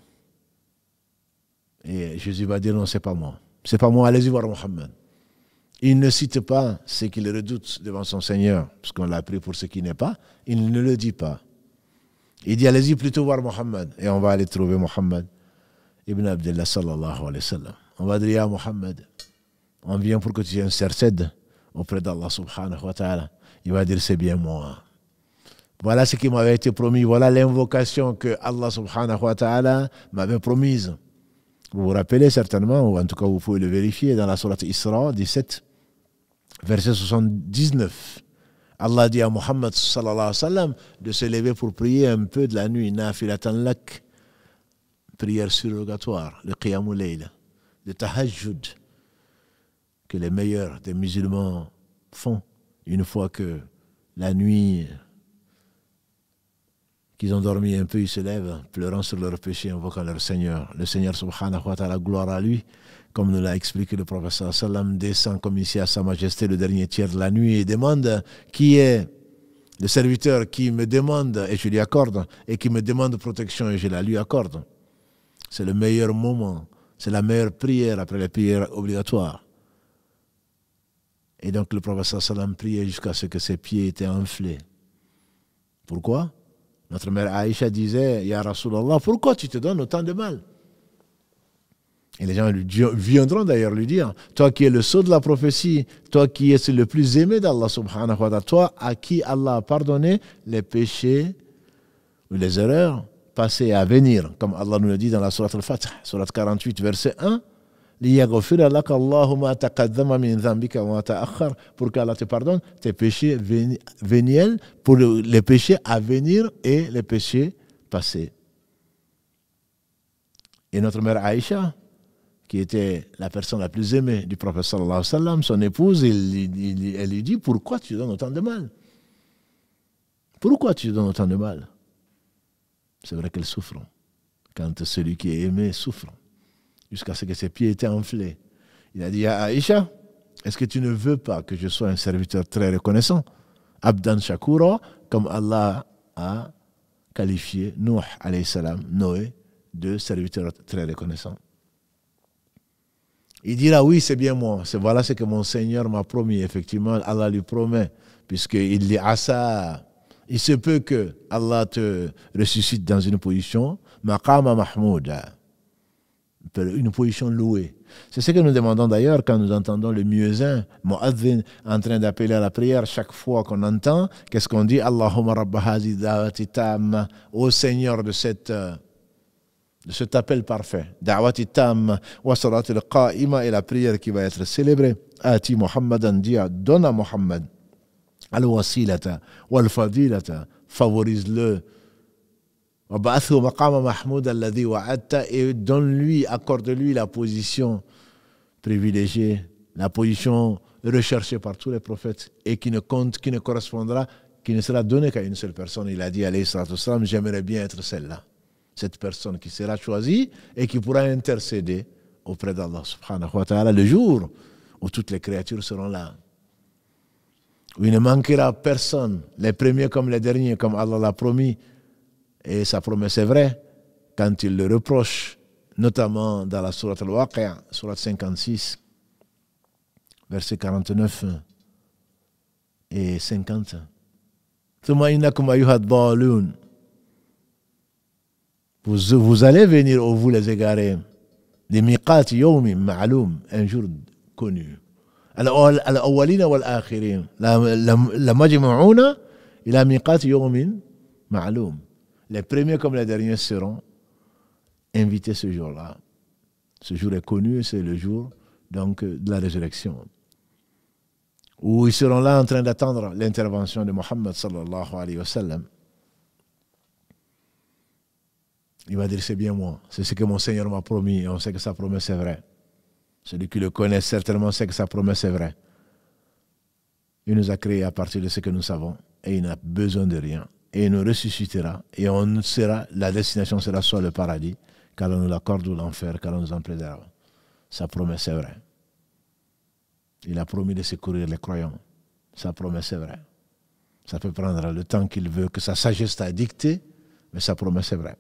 Et Jésus va dire non, c'est pas moi. C'est pas moi, allez-y voir Mohammed. Il ne cite pas ce qu'il redoute devant son Seigneur, parce qu'on l'a pris pour ce qui n'est pas. Il ne le dit pas. Il dit allez-y plutôt voir Mohammed. Et on va aller trouver Mohammed ibn Abdullah sallallahu alayhi wa sallam. On va dire à Mohammed, on vient pour que tu intercèdes auprès d'Allah subhanahu wa ta'ala. Il va dire c'est bien moi. Voilà ce qui m'avait été promis. Voilà l'invocation que Allah subhanahu wa ta'ala m'avait promise. Vous vous rappelez certainement, ou en tout cas vous pouvez le vérifier dans la sourate Isra 17, verset 79. Allah dit à Muhammad sallallahu alayhi wa sallam de se lever pour prier un peu de la nuit, nafilatan lak, prière surrogatoire, le qiyamul layl, le tahajjud, que les meilleurs des musulmans font une fois que la nuit qu'ils ont dormi un peu, ils se lèvent, pleurant sur leurs péchés, invoquant leur Seigneur. Le Seigneur subhanahu wa ta'ala, gloire à lui, comme nous l'a expliqué le prophète sallallahu alayhi wa sallam, descend comme ici à sa majesté le dernier tiers de la nuit et demande qui est le serviteur qui me demande et je lui accorde, et qui me demande protection et je la lui accorde. C'est le meilleur moment, c'est la meilleure prière après les prières obligatoires. Et donc le prophète sallallahu alayhi wa sallam priait jusqu'à ce que ses pieds étaient enflés. Pourquoi? Notre mère Aïcha disait, Ya Rasulallah, pourquoi tu te donnes autant de mal? Et les gens viendront d'ailleurs lui dire, toi qui es le sceau de la prophétie, toi qui es le plus aimé d'Allah subhanahu wa ta'ala, toi à qui Allah a pardonné les péchés ou les erreurs passées et à venir, comme Allah nous le dit dans la sourate Al-Fatih, sourate 48, verset 1, pour qu'Allah te pardonne tes péchés véniels, pour les péchés à venir et les péchés passés. Et notre mère Aïcha, qui était la personne la plus aimée du prophète sallallahu alayhi wa sallam, son épouse, elle lui dit, pourquoi tu donnes autant de mal? Pourquoi tu donnes autant de mal? C'est vrai qu'elle souffre. Quand celui qui est aimé souffre, jusqu'à ce que ses pieds étaient enflés. Il a dit à Aïcha, est-ce que tu ne veux pas que je sois un serviteur très reconnaissant? Abdan Shakura, comme Allah a qualifié Nuh alayhi salam, Noé, de serviteur très reconnaissant. Il dira oui, c'est bien moi, voilà ce que mon Seigneur m'a promis. Effectivement, Allah lui promet, puisqu'il dit Asa, il se peut que Allah te ressuscite dans une position Maqama Mahmouda, une position louée. C'est ce que nous demandons d'ailleurs quand nous entendons le muezzin, Mu'adhin, en train d'appeler à la prière. Chaque fois qu'on entend, qu'est-ce qu'on dit? Allahumma rabba hazi da'wati tamma, ô Seigneur de cet appel parfait. Da'wati tamma, wa salatil qa'ima, et la prière qui va être célébrée. Ati Muhammadan, dia, donne à Muhammad al-wasilata, wal-fadilata, favorise-le. Et donne-lui, accorde-lui la position privilégiée, la position recherchée par tous les prophètes et qui ne correspondra, qui ne sera donnée qu'à une seule personne. Il a dit, alayhi salatu wassalam, j'aimerais bien être celle-là. Cette personne qui sera choisie et qui pourra intercéder auprès d'Allah subhanahu wa ta'ala le jour où toutes les créatures seront là. Où il ne manquera personne, les premiers comme les derniers, comme Allah l'a promis. Et sa promesse est vraie quand il le reproche, notamment dans la sourate Al-Waqi'a, sourate 56, versets 49 et 50. Vous allez venir, vous les égarés, des miqat yawmin ma'loum, un jour connu. Al-awwalina wal-akhirin, la majmu'una ila miqat yawmin ma'loum. Les premiers comme les derniers seront invités ce jour-là. Ce jour est connu, c'est le jour donc de la résurrection, où ils seront là en train d'attendre l'intervention de Muhammad sallallahu alayhi wa sallam. Il va dire, c'est bien moi, c'est ce que mon Seigneur m'a promis, et on sait que sa promesse est vraie. Celui qui le connaît certainement sait que sa promesse est vraie. Il nous a créés à partir de ce que nous savons, et il n'a besoin de rien. Et il nous ressuscitera, et la destination sera soit le paradis, car on nous l'accorde, ou l'enfer, car on nous en préserve. Sa promesse est vraie. Il a promis de secourir les croyants. Sa promesse est vraie. Ça peut prendre le temps qu'il veut, que sa sagesse t'a dicté, mais sa promesse est vraie.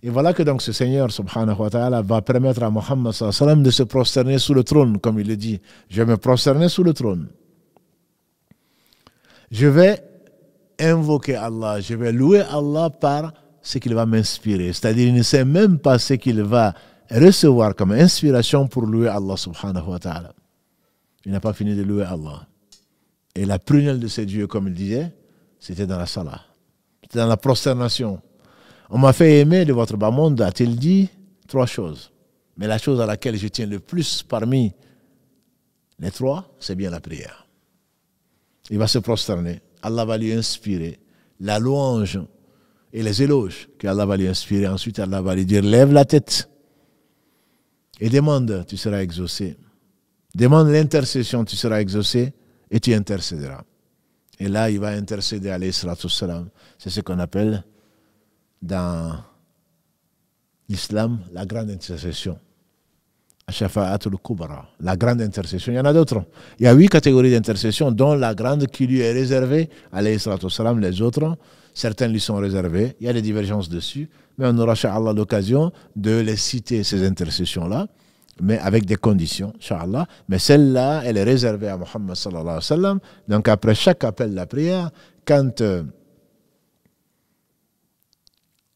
Et voilà que donc ce Seigneur, subhanahu wa ta'ala, va permettre à Muhammad sallallahu alayhi wa sallam de se prosterner sous le trône, comme il le dit. Je vais me prosterner sous le trône. Je vais invoquer Allah, je vais louer Allah par ce qu'il va m'inspirer. C'est-à-dire, il ne sait même pas ce qu'il va recevoir comme inspiration pour louer Allah subhanahu wa ta'ala. Il n'a pas fini de louer Allah. Et la prunelle de ses dieux, comme il disait, c'était dans la salah. C'était dans la prosternation. On m'a fait aimer de votre bas monde, a-t-il dit, 3 choses. Mais la chose à laquelle je tiens le plus parmi les 3, c'est bien la prière. Il va se prosterner. Allah va lui inspirer la louange et les éloges qu'Allah va lui inspirer. Ensuite, Allah va lui dire, lève la tête et demande, tu seras exaucé. Demande l'intercession, tu seras exaucé et tu intercéderas. Et là, il va intercéder, alayhi salatu wassalam. C'est ce qu'on appelle dans l'islam la grande intercession. Shafa'atul Kubra, la grande intercession. Il y en a d'autres. Il y a 8 catégories d'intercession, dont la grande qui lui est réservée, alayhi salatu wassalam. Les autres, certaines lui sont réservées. Il y a des divergences dessus, mais on aura, Inch'Allah, l'occasion de les citer, ces intercessions-là, mais avec des conditions, Inch'Allah. Mais celle-là, elle est réservée à Muhammad sallallahu alayhi wa sallam. Donc après chaque appel de la prière, quand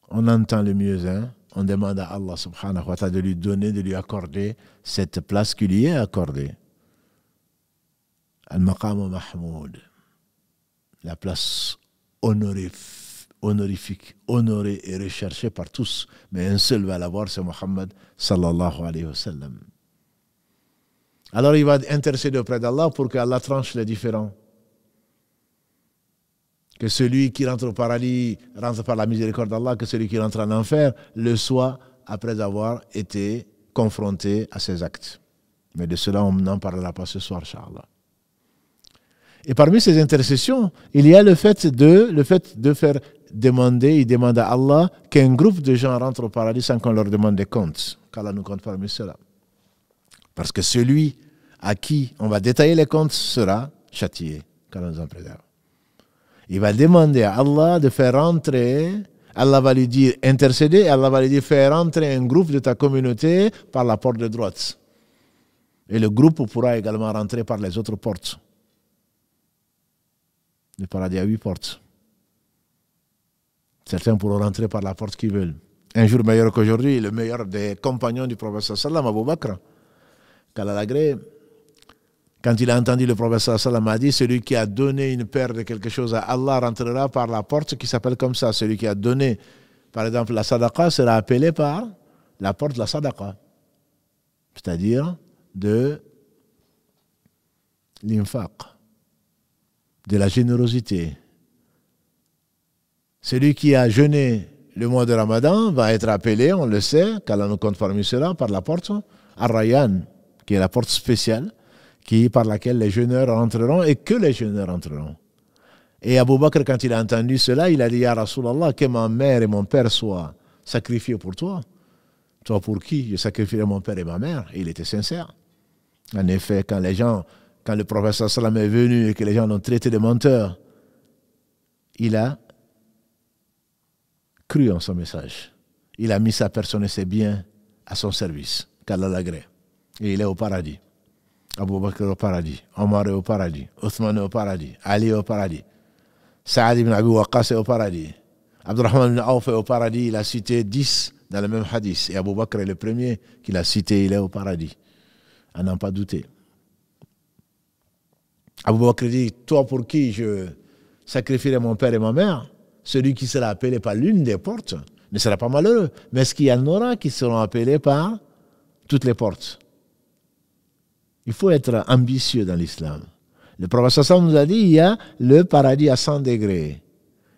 on entend le muezzin, on demande à Allah subhanahu wa ta'ala de lui donner, de lui accorder cette place qui lui est accordée. Al-Maqam Mahmoud, la place honorifique, honorée et recherchée par tous. Mais un seul va l'avoir, c'est Muhammad sallallahu alayhi wa sallam. Alors il va intercéder auprès d'Allah pour qu'Allah tranche les différends. Que celui qui rentre au paradis rentre par la miséricorde d'Allah, que celui qui rentre en enfer le soit après avoir été confronté à ses actes. Mais de cela, on n'en parlera pas ce soir, Inch'Allah. Et parmi ces intercessions, il y a le fait de faire demander, il demande à Allah qu'un groupe de gens rentre au paradis sans qu'on leur demande des comptes. Qu'Allah nous compte parmi cela. Parce que celui à qui on va détailler les comptes sera châtié, qu'Allah nous en préserve. Il va demander à Allah de faire rentrer, Allah va lui dire intercéder, et Allah va lui dire faire rentrer un groupe de ta communauté par la porte de droite. Et le groupe pourra également rentrer par les autres portes. Le paradis a 8 portes. Certains pourront rentrer par la porte qu'ils veulent. Un jour meilleur qu'aujourd'hui, le meilleur des compagnons du prophète sallam, Abu Bakr, qu'Allah l'agrée, quand il a entendu le prophète sallam a dit, celui qui a donné une paire de quelque chose à Allah rentrera par la porte qui s'appelle comme ça. Celui qui a donné, par exemple, la sadaqa sera appelé par la porte de la sadaqa. C'est-à-dire de l'infaq, de la générosité. Celui qui a jeûné le mois de Ramadan va être appelé, on le sait, qu'Allah nous compte parmi cela, par la porte Ar-Rayyan, qui est la porte spéciale, par laquelle les jeûneurs rentreront et que les jeûneurs rentreront. Et Abu Bakr, quand il a entendu cela, il a dit, Ya Rasulallah, que ma mère et mon père soient sacrifiés pour toi. Toi pour qui? Je sacrifierai mon père et ma mère. Et il était sincère. En effet, quand le prophète sallam est venu et que les gens l'ont traité de menteur, il a cru en son message. Il a mis sa personne et ses biens à son service, qu'Allah l'agrée. Et il est au paradis. Abu Bakr au paradis, Omar est au paradis, Othman est au paradis, Ali est au paradis, Saad ibn Abi Waqqas est au paradis, Abdurrahman ibn Auf est au paradis. Il a cité 10 dans le même hadith. Et Abu Bakr est le premier qu'il a cité, il est au paradis. À n'en pas douter. Abu Bakr dit, toi pour qui je sacrifierai mon père et ma mère, celui qui sera appelé par l'une des portes ne sera pas malheureux. Mais est-ce qu'il y en aura qui seront appelés par toutes les portes? Il faut être ambitieux dans l'islam. Le prophète sallam nous a dit, il y a le paradis à 100 degrés.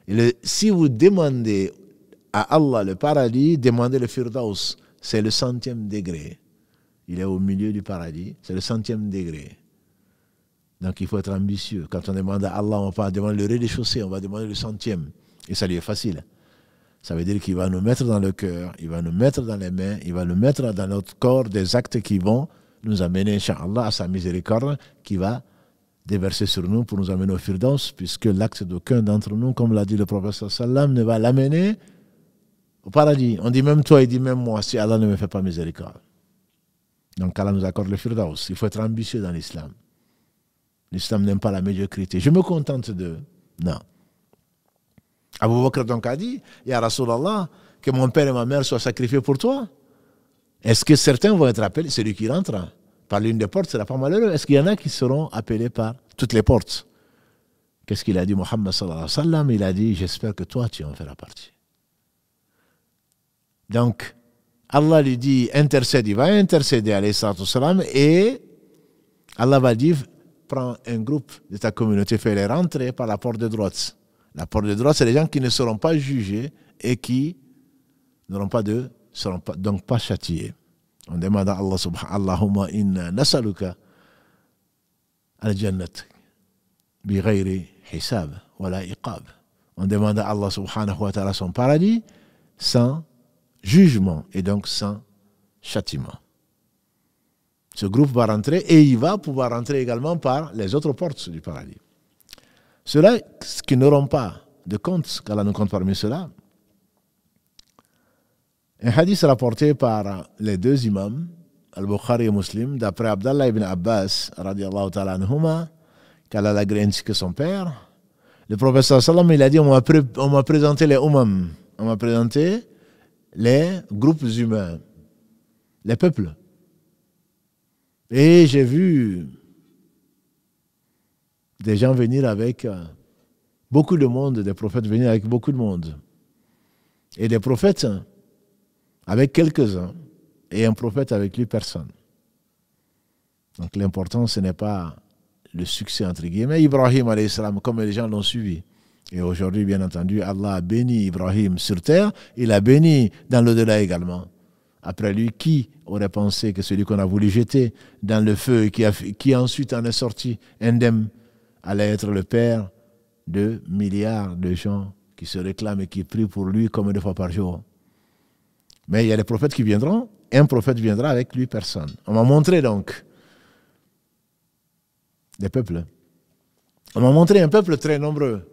Et si vous demandez à Allah le paradis, demandez le Firdaus. C'est le 100e degré. Il est au milieu du paradis. C'est le 100e degré. Donc il faut être ambitieux. Quand on demande à Allah, on ne va pas demander le rez-de-chaussée, on va demander le 100e. Et ça lui est facile. Ça veut dire qu'il va nous mettre dans le cœur, il va nous mettre dans les mains, il va nous mettre dans notre corps des actes qui vont nous amener, Inch'Allah, à sa miséricorde qui va déverser sur nous pour nous amener au Firdaus, puisque l'acte d'aucun d'entre nous, comme l'a dit le prophète sallam, ne va l'amener au paradis. On dit même toi, il dit même moi, si Allah ne me fait pas miséricorde. Donc Allah nous accorde le Firdaus. Il faut être ambitieux dans l'islam. L'islam n'aime pas la médiocrité. Je me contente de... Non. Abu Bakr donc a dit, Ya Rasulallah, que mon père et ma mère soient sacrifiés pour toi. Est-ce que certains vont être appelés? Celui qui rentre par l'une des portes sera pas malheureux. Est-ce qu'il y en a qui seront appelés par toutes les portes? Qu'est-ce qu'il a dit Muhammad sallallahu alayhi wa sallam? Il a dit, j'espère que toi tu en feras partie. Donc, Allah lui dit, intercède, il va intercéder alayhi salatu wa sallam, et Allah va dire, prends un groupe de ta communauté, fais-les rentrer par la porte de droite. La porte de droite, c'est les gens qui ne seront pas jugés et qui n'auront pas seront donc pas châtiés. On demande à Allah subhanahu Allahumma inna nasaluka al-jannat bi ghayri hisab wala iqab. On demande à Allah subhanahu wa ta'ala son paradis sans jugement et donc sans châtiment. Ce groupe va rentrer et il va pouvoir rentrer également par les autres portes du paradis. Ceux-là qui n'auront pas de compte, qu'Allah nous compte parmi ceux-là, un hadith rapporté par les deux imams, Al-Bukhari et Muslim, d'après Abdallah ibn Abbas, radiallahu ta'ala anhuma, qu'Allah l'agrée ainsi que son père, le prophète sallam, il a dit, on m'a présenté les umam, on m'a présenté les groupes humains, les peuples. Et j'ai vu des gens venir avec beaucoup de monde, des prophètes venir avec beaucoup de monde. Et des prophètes avec quelques-uns, et un prophète avec lui, personne. Donc l'important, ce n'est pas le succès, entre guillemets. Ibrahim, alayhi salam, comme les gens l'ont suivi. Et aujourd'hui, bien entendu, Allah a béni Ibrahim sur terre, il a béni dans l'au-delà également. Après lui, qui aurait pensé que celui qu'on a voulu jeter dans le feu, qui ensuite en est sorti indemne, allait être le père de milliards de gens qui se réclament et qui prient pour lui comme 2 fois par jour. Mais il y a des prophètes qui viendront, un prophète viendra avec lui, personne. On m'a montré donc des peuples. On m'a montré un peuple très nombreux.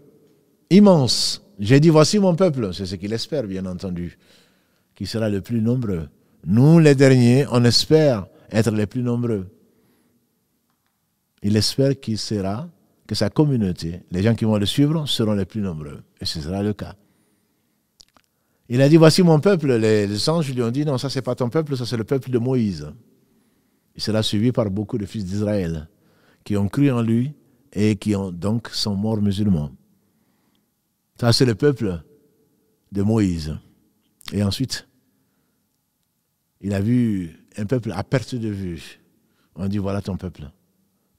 immense. J'ai dit, voici mon peuple. C'est ce qu'il espère, bien entendu, qui sera le plus nombreux. Nous, les derniers, on espère être les plus nombreux. Il espère que sa communauté, les gens qui vont le suivre, seront les plus nombreux. Et ce sera le cas. Il a dit, voici mon peuple. Les anges lui ont dit, non, ça c'est pas ton peuple, ça c'est le peuple de Moïse. Il sera suivi par beaucoup de fils d'Israël qui ont cru en lui et qui donc sont morts musulmans. Ça c'est le peuple de Moïse. Et ensuite, il a vu un peuple à perte de vue. On dit, voilà ton peuple.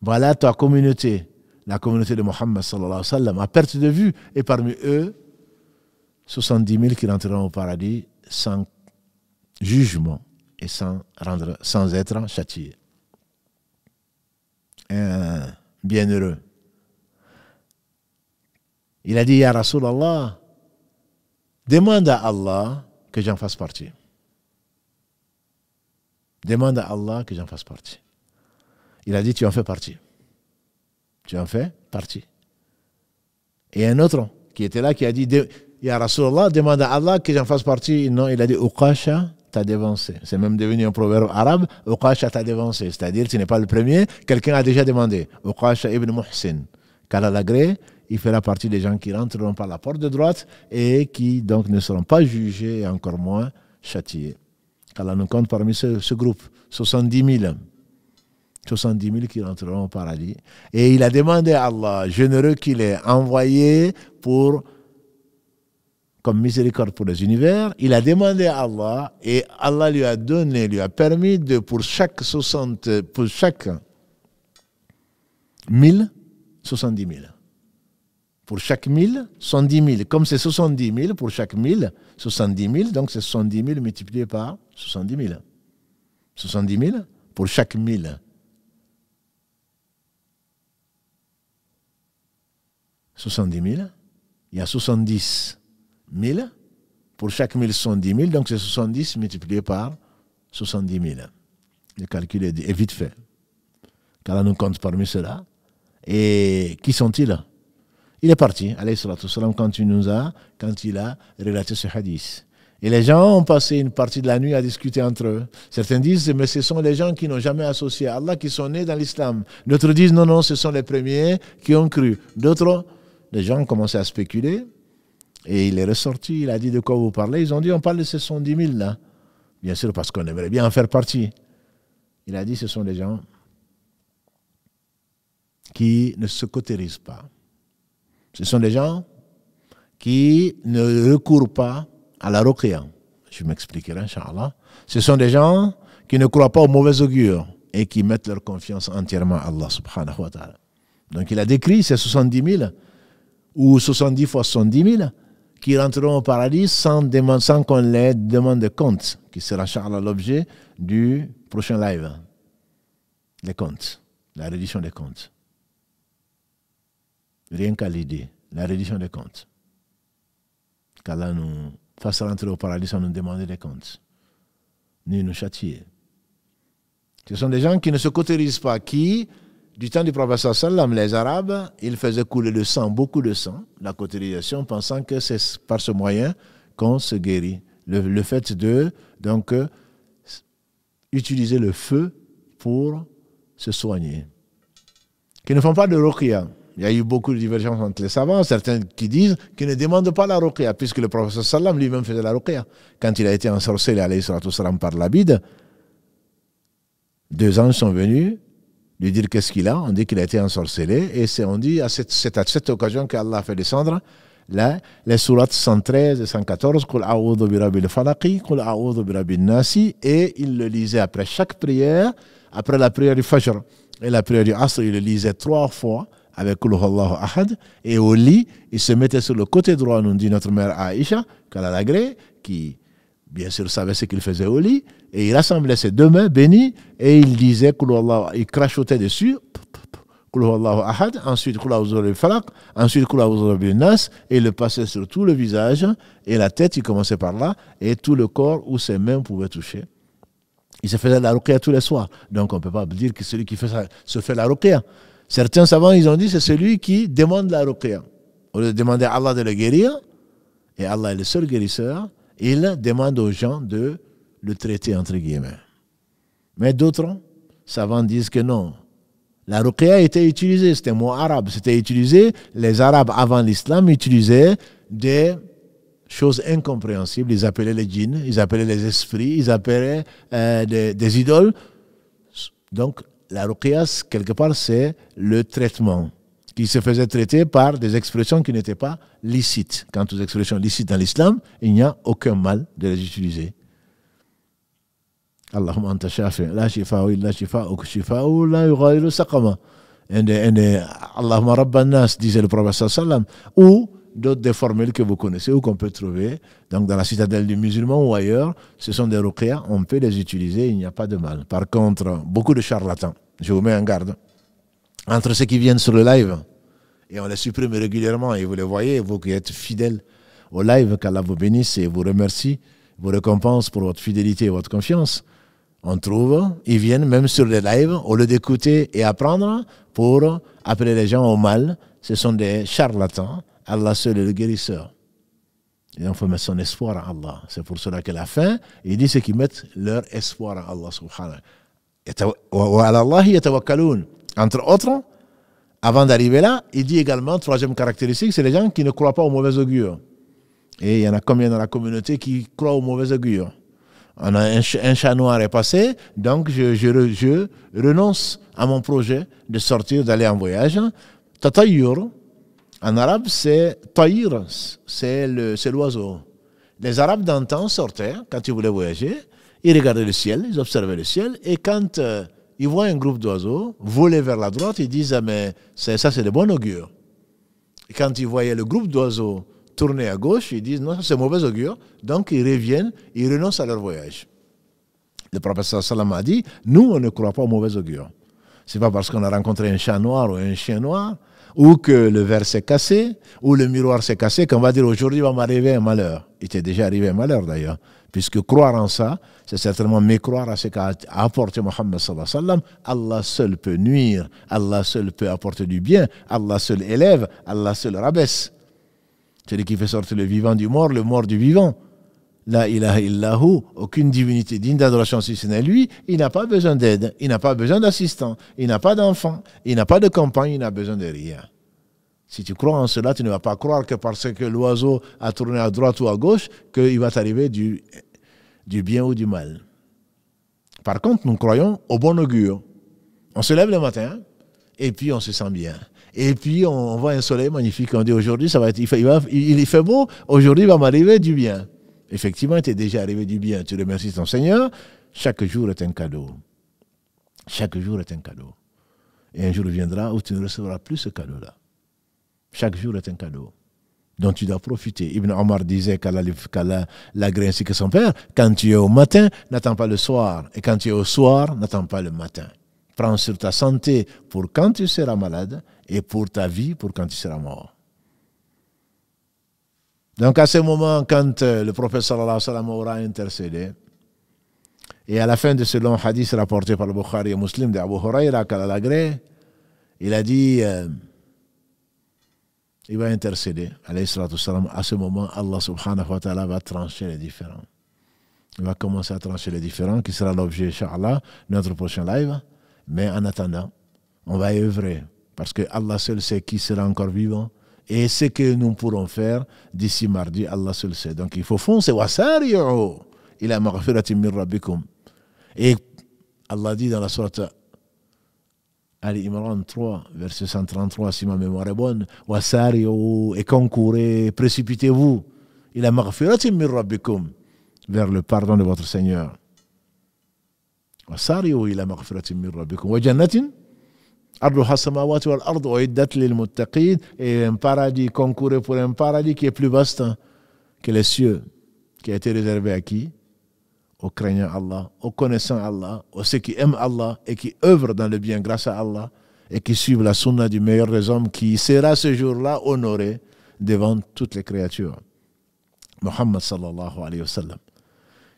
Voilà ta communauté, la communauté de Mohammed sallallahu alayhi wa sallam, à perte de vue. Et parmi eux, 70 000 qui rentreront au paradis sans jugement et sans être châtiés. Un bienheureux. Il a dit, Ya Rasulallah, demande à Allah que j'en fasse partie. Demande à Allah que j'en fasse partie. Il a dit, tu en fais partie. Tu en fais partie. Et un autre qui était là, qui a dit, Ya Rasulallah, demande à Allah que j'en fasse partie. Non, il a dit, Uqasha t'a dévancé. C'est même devenu un proverbe arabe, Uqasha t'a dévancé. C'est-à-dire, tu n'es pas le premier, quelqu'un a déjà demandé. Uqasha ibn Muhsin. Qu'Allah l'agrée, il fera partie des gens qui rentreront par la porte de droite et qui donc ne seront pas jugés et encore moins châtiés. qu'Allah nous compte parmi ce groupe, 70 000. 70 000 qui rentreront au paradis. Et il a demandé à Allah, généreux qu'il est, envoyé comme miséricorde pour les univers, il a demandé à Allah et Allah lui a donné, lui a permis de, pour chaque 1000, 70 000. Pour chaque 1000, 70 000. Comme c'est 70 000, pour chaque 1000, 70 000, donc c'est 70 000 multiplié par 70 000. 70 000 pour chaque 1000. 70 000, il y a 70 000, pour chaque 1000, 70 000, donc c'est 70 multiplié par 70 000. Le calcul est vite fait. Qu'Allah nous compte parmi ceux-là. Et qui sont-ils? Il est parti, alayhi salatu wassalam, quand il a relaté ce hadith. Et les gens ont passé une partie de la nuit à discuter entre eux. Certains disent, mais ce sont les gens qui n'ont jamais associé à Allah, qui sont nés dans l'islam. D'autres disent, non, non, ce sont les premiers qui ont cru. D'autres, les gens ont commencé à spéculer. Et il est ressorti, il a dit, de quoi vous parlez? Ils ont dit, on parle de ces 70 000 là. Bien sûr, parce qu'on aimerait bien en faire partie. Il a dit, ce sont des gens qui ne se cautérisent pas. Ce sont des gens qui ne recourent pas à la ruqya. Je m'expliquerai, Inch'Allah. Ce sont des gens qui ne croient pas au mauvais augure et qui mettent leur confiance entièrement à Allah subhanahu wa ta'ala. Donc il a décrit ces 70 000 ou 70 fois 70 000 qui rentreront au paradis sans qu'on les demande de compte, qui sera, Inch'Allah, l'objet du prochain live. Les comptes, la reddition des comptes. Rien qu'à l'idée, la reddition des comptes. Qu'Allah nous fasse rentrer au paradis sans nous demander des comptes, ni nous châtier. Ce sont des gens qui ne se cautérisent pas, qui, du temps du prophète sallam, les Arabes, ils faisaient couler le sang, beaucoup de sang, la cautérisation, pensant que c'est par ce moyen qu'on se guérit. Le fait de, donc, utiliser le feu pour se soigner. Qui ne font pas de ruqya. Il y a eu beaucoup de divergences entre les savants, certains qui disent qu'ils ne demandent pas la ruqya, puisque le prophète sallam lui-même faisait la ruqya. Quand il a été ensorcelé, alayhi salatu wassalam, par l'Abid, 2 anges sont venus lui dire qu'est-ce qu'il a. On dit qu'il a été ensorcelé, et on dit c'est à cette occasion qu'Allah a fait descendre les sourates 113 et 114, Qul a'udhu bi rabbil falaqi, Qul a'udhu bi rabbin nasi, et il le lisait après chaque prière, après la prière du Fajr et la prière du Asr, il le lisait 3 fois avec Qul huwallahu ahad, et au lit, il se mettait sur le côté droit, nous dit notre mère Aïcha, qu'Allah l'agrée, qui bien sûr savait ce qu'il faisait au lit, et il rassemblait ses 2 mains bénies, et il disait Qul huwallahu, il crachotait dessus, Qul huwallahu ahad, ensuite Qul a'udhu bi falaq, ensuite Qul a'udhu bi nas, et il le passait sur tout le visage, et la tête, il commençait par là, et tout le corps où ses mains pouvaient toucher. Il se faisait la ruqya tous les soirs. Donc on ne peut pas dire que celui qui fait ça se fait la ruqya. Certains savants, ils ont dit, c'est celui qui demande la ruqya. Au lieu de demander à Allah de le guérir, et Allah est le seul guérisseur, il demande aux gens de le traiter entre guillemets. Mais d'autres savants disent que non. La ruqya était utilisée, c'était un mot arabe, c'était utilisé, les Arabes avant l'islam utilisaient des choses incompréhensibles, ils appelaient les djinns, ils appelaient les esprits, ils appelaient des idoles. Donc la ruqya, quelque part, c'est le traitement qui se faisait traiter par des expressions qui n'étaient pas licites. Quant aux expressions licites dans l'islam, il n'y a aucun mal de les utiliser. Allahumma anta shafi, la shifa'u illa shifa'uk, shifa'u la yughadiru saqama. Allahumma rabban nas, disait le prophète sallam, ou d'autres des formules que vous connaissez ou qu'on peut trouver donc dans la citadelle du musulman ou ailleurs, ce sont des ruqya, on peut les utiliser, il n'y a pas de mal. Par contre, beaucoup de charlatans, je vous mets en garde, entre ceux qui viennent sur le live, et on les supprime régulièrement, et vous les voyez, vous qui êtes fidèles au live, qu'Allah vous bénisse et vous remercie, vous récompense pour votre fidélité et votre confiance. On trouve, ils viennent même sur les lives, au lieu d'écouter et apprendre, pour appeler les gens au mal. Ce sont des charlatans. Allah seul est le guérisseur. Et on faut mettre son espoir en Allah. C'est pour cela qu'à la fin, il dit ceux qui mettent leur espoir en Allah subhanahu. Wa ala Allahi yatawakkalun. Entre autres, avant d'arriver là, il dit également, troisième caractéristique, c'est les gens qui ne croient pas aux mauvais augures. Et il y en a combien dans la communauté qui croient aux mauvais augures? On a un chat noir est passé, donc je renonce à mon projet de sortir, d'aller en voyage. Tatayyur, en arabe, c'est taïr, c'est l'oiseau. Les Arabes d'antan sortaient, quand ils voulaient voyager, ils regardaient le ciel, ils observaient le ciel, et quand ils voient un groupe d'oiseaux voler vers la droite, ils disent, ah, mais ça c'est de bon augure. Et quand ils voyaient le groupe d'oiseaux tourner à gauche, ils disent non, c'est mauvais augure. Donc ils reviennent, ils renoncent à leur voyage. Le prophète sallam a dit, nous on ne croit pas au mauvais augure. C'est pas parce qu'on a rencontré un chat noir ou un chien noir, ou que le verre s'est cassé, ou le miroir s'est cassé, qu'on va dire aujourd'hui va m'arriver un malheur. Il t'est déjà arrivé un malheur d'ailleurs. Puisque croire en ça, c'est certainement mécroire à ce qu'a apporté Mohammed sallallahu alayhi wa sallam. Allah seul peut nuire, Allah seul peut apporter du bien, Allah seul élève, Allah seul rabaisse. Celui qui fait sortir le vivant du mort, le mort du vivant. La ilaha illahu, aucune divinité digne d'adoration si ce n'est lui, il n'a pas besoin d'aide, il n'a pas besoin d'assistant, il n'a pas d'enfant, il n'a pas de compagne, il n'a besoin de rien. Si tu crois en cela, tu ne vas pas croire que parce que l'oiseau a tourné à droite ou à gauche, qu'il va t'arriver du bien ou du mal. Par contre, nous croyons au bon augure. On se lève le matin, et puis on se sent bien. Et puis on voit un soleil magnifique, on dit aujourd'hui il fait beau, aujourd'hui il va m'arriver du bien. Effectivement, il t'est déjà arrivé du bien, tu remercies ton Seigneur, chaque jour est un cadeau. Chaque jour est un cadeau. Et un jour viendra où tu ne recevras plus ce cadeau-là. Chaque jour est un cadeau dont tu dois profiter. Ibn Omar disait qu'Allah l'a gré ainsi que son père, quand tu es au matin, n'attends pas le soir. Et quand tu es au soir, n'attends pas le matin. Prends sur ta santé pour quand tu seras malade et pour ta vie pour quand tu seras mort. Donc à ce moment, quand le prophète sallallahu alayhi wa sallam aura intercédé, et à la fin de ce long hadith rapporté par le Bukhari et Muslim d'Abu Huraira qu'Allah l'a gré, il a dit, il va intercéder, alayhi salatu salam. À ce moment, Allah subhanahu wa ta'ala va trancher les différends. Il va commencer à trancher les différends, qui sera l'objet, Inch'Allah, de notre prochain live. Mais en attendant, on va œuvrer, parce que Allah seul sait qui sera encore vivant, et ce que nous pourrons faire d'ici mardi, Allah seul sait. Donc il faut foncer, wasari'u ila maghfiratin min rabbikum. Et Allah dit dans la sourate Ali Imran 3, verset 133, si ma mémoire est bonne, wasari'u, et concourez, précipitez-vous, ila maghfiratin min rabbikum, vers le pardon de votre Seigneur. Wasari'u ila maghfiratin min rabbikum wa jannatin arduha samawati wal ardu uiddat lil muttaqin, et un paradis, concourez pour un paradis qui est plus vaste que les cieux, qui a été réservé à qui? Aux craignants Allah, aux connaissants Allah, aux ceux qui aiment Allah et qui œuvrent dans le bien grâce à Allah et qui suivent la sunna du meilleur des hommes, qui sera ce jour-là honoré devant toutes les créatures. Muhammad sallallahu alayhi wa sallam.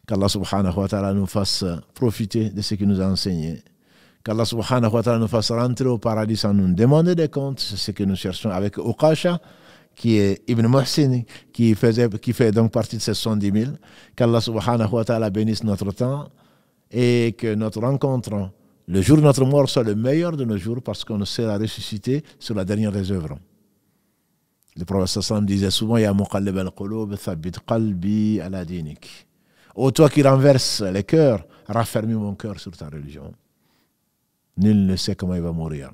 Qu'Allah subhanahu wa ta'ala nous fasse profiter de ce qu'il nous a enseigné. Qu'Allah subhanahu wa ta'ala nous fasse rentrer au paradis sans nous demander des comptes. C'est ce que nous cherchons avec Uqasha, qui est Ibn Muhsin, qui fait donc partie de ces 70 000. Qu'Allah subhanahu wa ta'ala bénisse notre temps et que notre rencontre, le jour de notre mort, soit le meilleur de nos jours parce qu'on sera ressuscité sur la dernière des œuvres. Le prophète sallam disait souvent, Ya muqallib al-qulub, thabbit qalbi ala dinik. Ô toi qui renverses les cœurs, raffermis mon cœur sur ta religion. Nul ne sait comment il va mourir,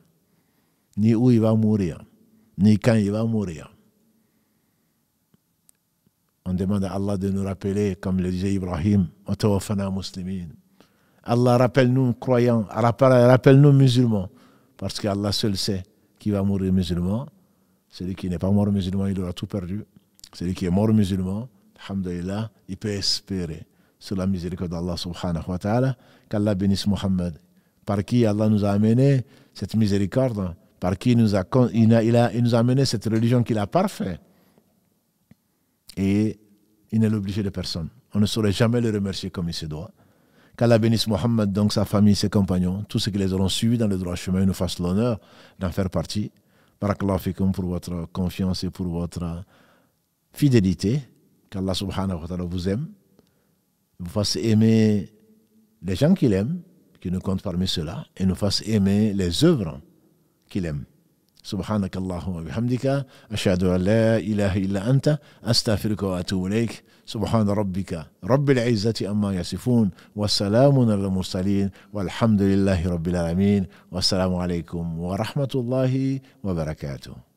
ni où il va mourir, ni quand il va mourir. On demande à Allah de nous rappeler, comme le disait Ibrahim, Allah, rappelle-nous croyants, rappelle-nous musulmans, parce qu'Allah seul sait qui va mourir musulman. Celui qui n'est pas mort musulman, il aura tout perdu. Celui qui est mort musulman, alhamdulillah, il peut espérer sur la miséricorde d'Allah subhanahu wa ta'ala, qu'Allah bénisse Muhammad, par qui Allah nous a amené cette miséricorde, par qui il nous a amené cette religion qu'il a parfaite. Et il n'est l'obligé de personne. On ne saurait jamais le remercier comme il se doit. Qu'Allah bénisse Muhammad, donc sa famille, ses compagnons, tous ceux qui les auront suivis dans le droit chemin, nous fassent l'honneur d'en faire partie. Barakallahu fikum pour votre confiance et pour votre fidélité. Qu'Allah subhanahu wa ta'ala vous aime, vous fasse aimer les gens qu'il aime, qui nous comptent parmi ceux-là, et nous fasse aimer les œuvres qu'il aime. سبحانك اللهم وبحمدك أشهد أن لا إله إلا أنت أستغفرك وأتوب إليك سبحان ربك رب العزة عما يصفون والسلام على المرسلين والحمد لله رب العالمين والسلام عليكم ورحمة الله وبركاته.